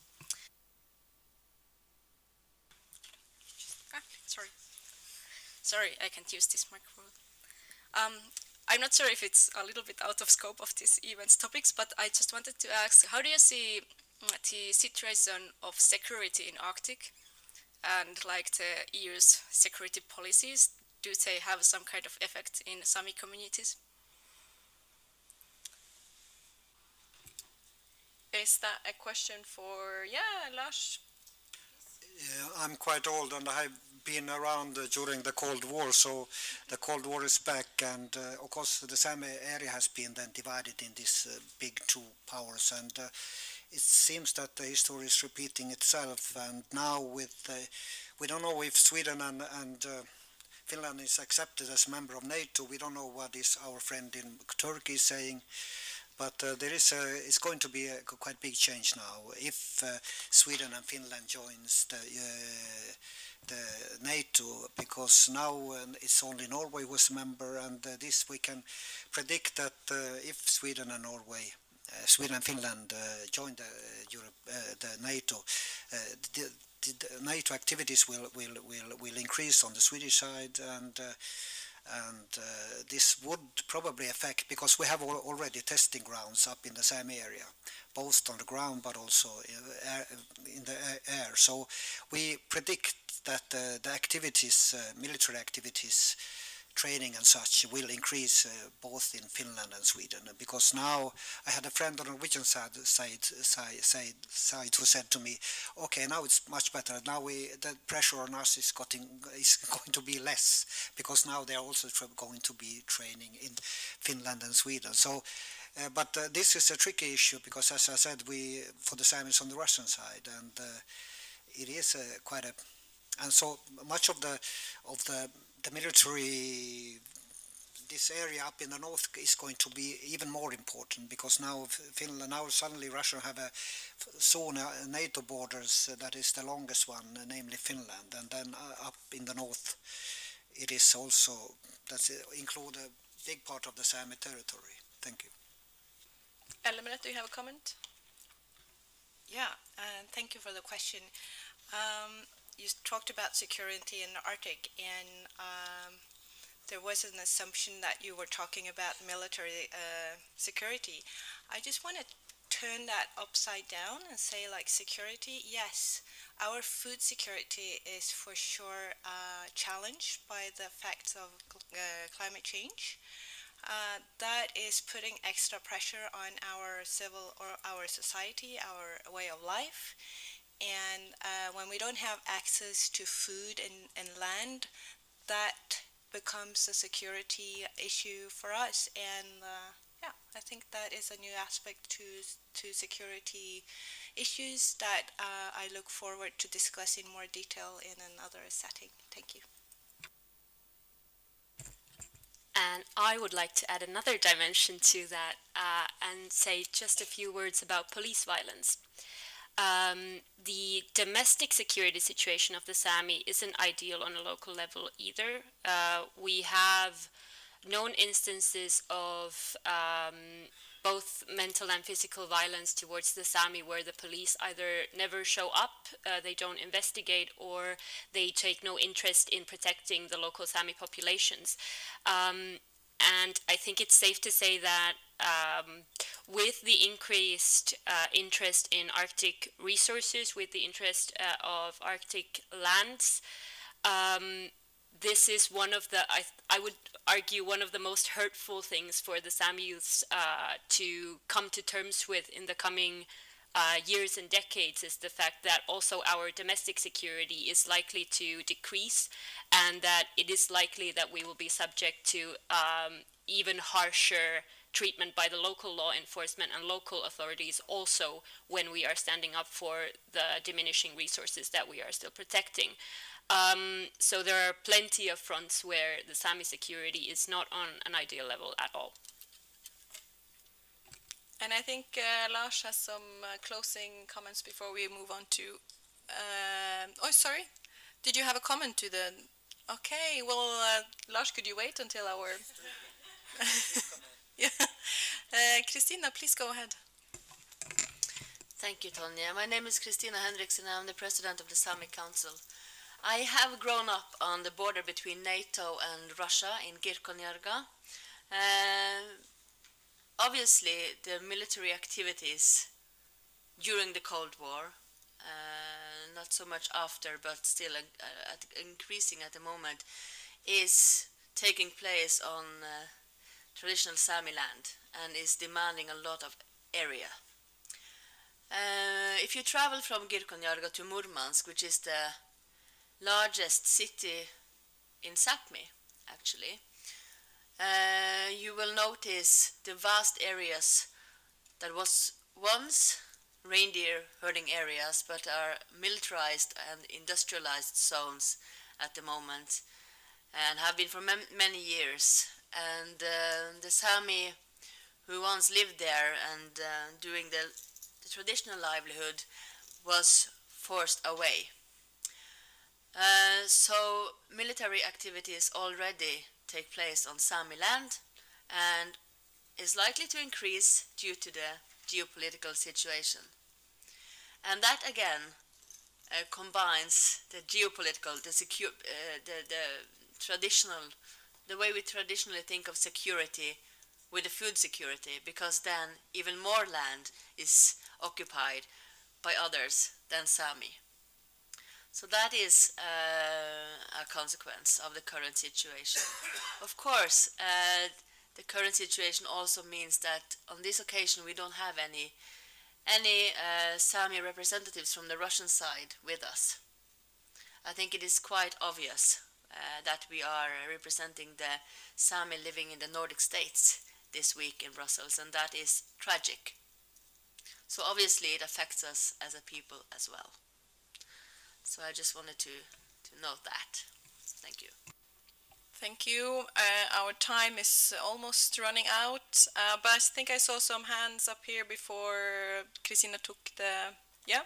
Sorry, I can't use this microphone. I'm not sure if it's a little bit out of scope of this event's topics, but I just wanted to ask, how do you see the situation of security in Arctic and like the EU's security policies? Do they have some kind of effect in Sami communities? Is that a question for, Lars? Yeah, I'm quite old and I've been around during the Cold War, so the Cold War is back, and of course the Sami area has been then divided in these big two powers, and it seems that the history is repeating itself. And now with we don't know if Sweden and Finland is accepted as a member of NATO. We don't know what is our friend in Turkey saying. But it's going to be a quite big change now if Sweden and Finland joins the NATO, because now it's only Norway who is a member, and this we can predict that if Sweden and Finland join the NATO, the NATO activities will increase on the Swedish side, and this would probably affect, because we have already testing grounds up in the Sami area, both on the ground but also in the air. So we predict that the activities, military activities, training and such will increase both in Finland and Sweden, because now I had a friend on the Norwegian side who said to me, okay, now it's much better, now the pressure on us is going to be less, because now they are also going to be training in Finland and Sweden. So but this is a tricky issue, because as I said, for the Sami is on the Russian side, and it is quite a, and so much of the military, this area up in the north is going to be even more important, because now Finland, now suddenly Russia have a zone, NATO borders that is the longest one, namely Finland, and then up in the north it is also, that's include a big part of the Sami territory. Thank you. Elmerette, do you have a comment? Yeah, thank you for the question. You talked about security in the Arctic, and there was an assumption that you were talking about military security. I just want to turn that upside down and say, like, security, yes, our food security is for sure challenged by the effects of climate change. That is putting extra pressure on our civil or our society, our way of life. And when we don't have access to food and land, that becomes a security issue for us. And yeah, I think that is a new aspect to security issues that I look forward to discuss in more detail in another setting. Thank you. And I would like to add another dimension to that and say just a few words about police violence. The domestic security situation of the Sami isn't ideal on a local level either. We have known instances of both mental and physical violence towards the Sami, where the police either never show up, they don't investigate, or they take no interest in protecting the local Sami populations. And I think it's safe to say that with the increased interest in Arctic resources, with the interest of Arctic lands, this is one of the, I would argue, one of the most hurtful things for the Sami youths to come to terms with in the coming years and decades, is the fact that also our domestic security is likely to decrease, and that it is likely that we will be subject to even harsher treatment by the local law enforcement and local authorities also when we are standing up for the diminishing resources that we are still protecting. So there are plenty of fronts where the Sami security is not on an ideal level at all. And I think Lars has some closing comments before we move on to... oh, sorry. Did you have a comment to the... Okay, well, Lars, could you wait until our... yeah. Christina, please go ahead. Thank you, Tonja. My name is Christina Henriksson, and I'm the president of the Sámi Council. I have grown up on the border between NATO and Russia in Kirkonjarga. Obviously, the military activities during the Cold War, not so much after, but still increasing at the moment, is taking place on traditional Sámi land and is demanding a lot of area. If you travel from Kirkonjarga to Murmansk, which is the largest city in Sápmi, actually, you will notice the vast areas that was once reindeer herding areas, but are militarized and industrialized zones at the moment, and have been for many years. And the Sámi who once lived there and doing the traditional livelihood was forced away. So military activities already take place on Sámi land and is likely to increase due to the geopolitical situation. And that again combines the geopolitical, the way we traditionally think of security with the food security, because then even more land is occupied by others than Sámi. So that is a consequence of the current situation. Of course, the current situation also means that on this occasion we don't have any Sami representatives from the Russian side with us. I think it is quite obvious that we are representing the Sami living in the Nordic states this week in Brussels, and that is tragic. So obviously it affects us as a people as well. So I just wanted to note that. Thank you. Thank you. Our time is almost running out, but I think I saw some hands up here before Christina took the... Yeah?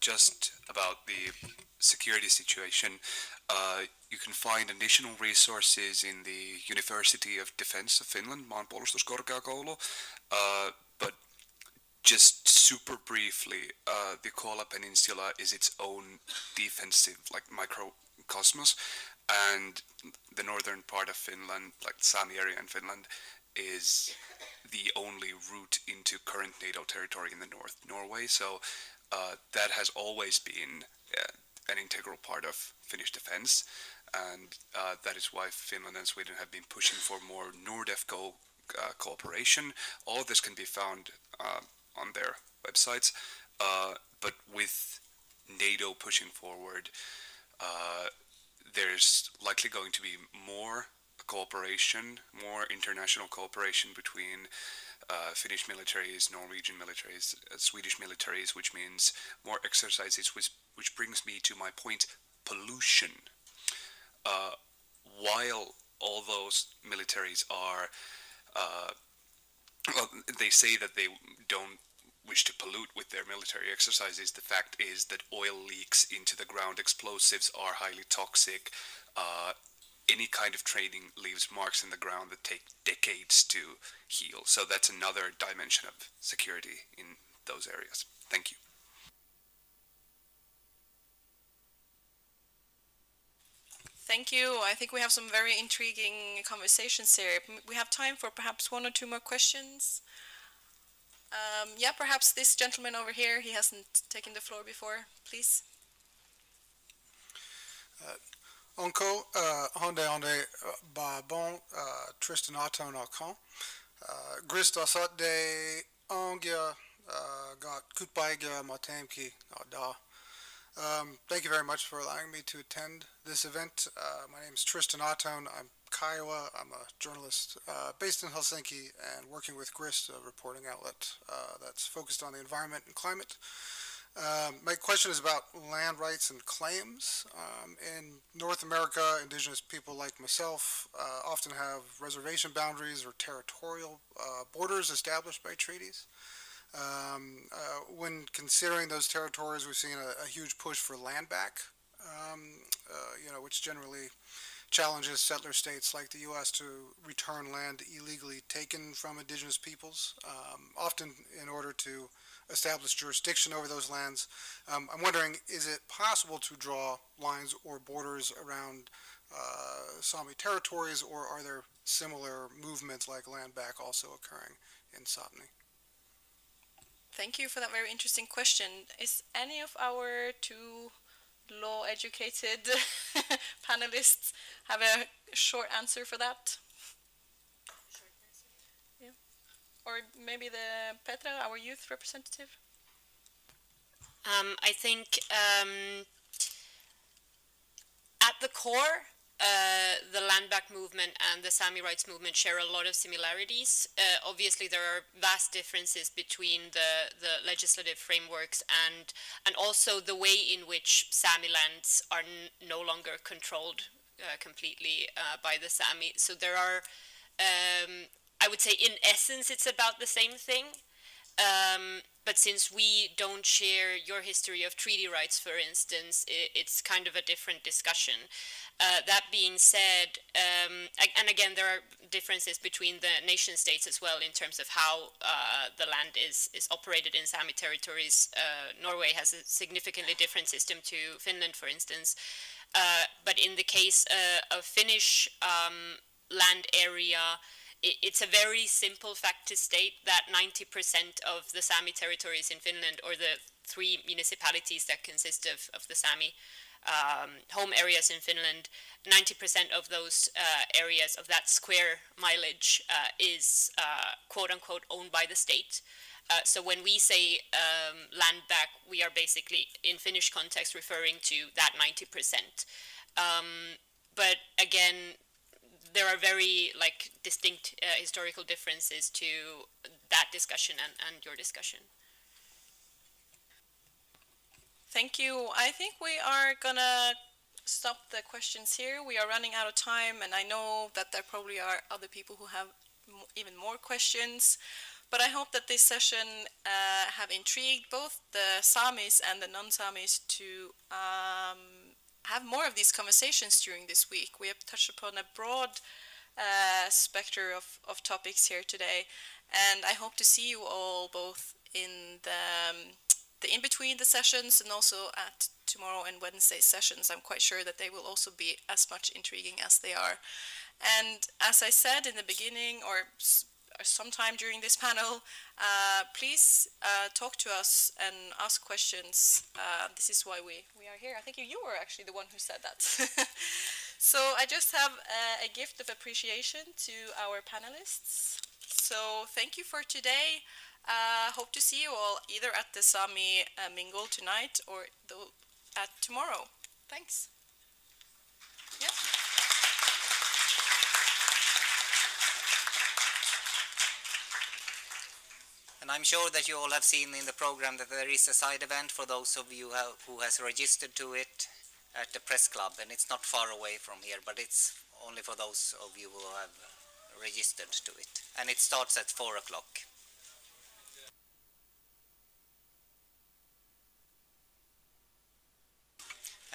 Just about the security situation, you can find additional resources in the University of Defense of Finland, Maanpuolustuskorkeakoulu, but just super briefly, the Kola Peninsula is its own defensive, like, microcosmos, and the northern part of Finland, like Sami area in Finland, is the only route into current NATO territory in the North Norway. So that has always been an integral part of Finnish defense, and that is why Finland and Sweden have been pushing for more NORDEFCO cooperation. All of this can be found on their websites, but with NATO pushing forward, there's likely going to be more cooperation, more international cooperation between Finnish militaries, Norwegian militaries, Swedish militaries, which means more exercises, which brings me to my point, pollution. While all those militaries are, well, they say that they don't wish to pollute with their military exercises, the fact is that oil leaks into the ground, explosives are highly toxic, any kind of training leaves marks in the ground that take decades to heal. So that's another dimension of security in those areas. Thank you. Thank you. I think we have some very intriguing conversations here. We have time for perhaps one or two more questions. Yeah, perhaps this gentleman over here, he hasn't taken the floor before, please. Onko honde bon tristanaton.com. Grista de ongia got kutbaiga matemki da. Thank you very much for allowing me to attend this event. My name is Tristan Otone. I'm Kiowa. I'm a journalist based in Helsinki and working with GRIST, a reporting outlet that's focused on the environment and climate. My question is about land rights and claims. In North America, indigenous people like myself often have reservation boundaries or territorial borders established by treaties. When considering those territories, we've seen a huge push for land back, which generally challenges settler states like the U.S. to return land illegally taken from indigenous peoples, often in order to establish jurisdiction over those lands. I'm wondering, is it possible to draw lines or borders around Sámi territories, or are there similar movements like land back also occurring in Sápmi? Thank you for that very interesting question. Is any of our two law-educated panelists have a short answer for that? Yeah. Or maybe the Petra, our youth representative? I think at the core, the land back movement and the Sámi rights movement share a lot of similarities. Obviously, there are vast differences between the legislative frameworks and also the way in which Sámi lands are no longer controlled completely by the Sámi. So there are, I would say, in essence, it's about the same thing. But since we don't share your history of treaty rights, for instance, it's kind of a different discussion. That being said, and again, there are differences between the nation states as well in terms of how the land is operated in Sámi territories. Norway has a significantly different system to Finland, for instance. But in the case of Finnish land area, it's a very simple fact to state that 90% of the Sami territories in Finland, or the 3 municipalities that consist of the Sami home areas in Finland, 90% of those areas, of that square mileage, is quote-unquote owned by the state. So when we say land back, we are basically, in Finnish context, referring to that 90%. But again, there are very distinct historical differences to that discussion and your discussion. Thank you. I think we are gonna stop the questions here. We are running out of time, and I know that there probably are other people who have even more questions. But I hope that this session have intrigued both the Samis and the non-Samis to have more of these conversations during this week. We have touched upon a broad spectrum of topics here today, and I hope to see you all both in the in-between the sessions and also at tomorrow and Wednesday sessions. I'm quite sure that they will also be as much intriguing as they are. And as I said in the beginning, or sometime during this panel, please talk to us and ask questions. This is why we are here. I think you were actually the one who said that. So I just have a gift of appreciation to our panelists. So thank you for today. Hope to see you all either at the Sami Mingle tonight or at tomorrow. Thanks. Yeah. And I'm sure that you all have seen in the program that there is a side event for those of you who has registered to it at the press club, and it's not far away from here, but it's only for those of you who have registered to it. And it starts at 4 o'clock.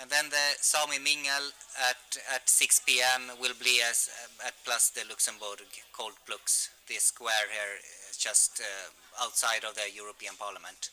And then the Sami Mingle at 6 p.m. will be at Place de Luxembourg, called Plux, the square here just outside of the European Parliament.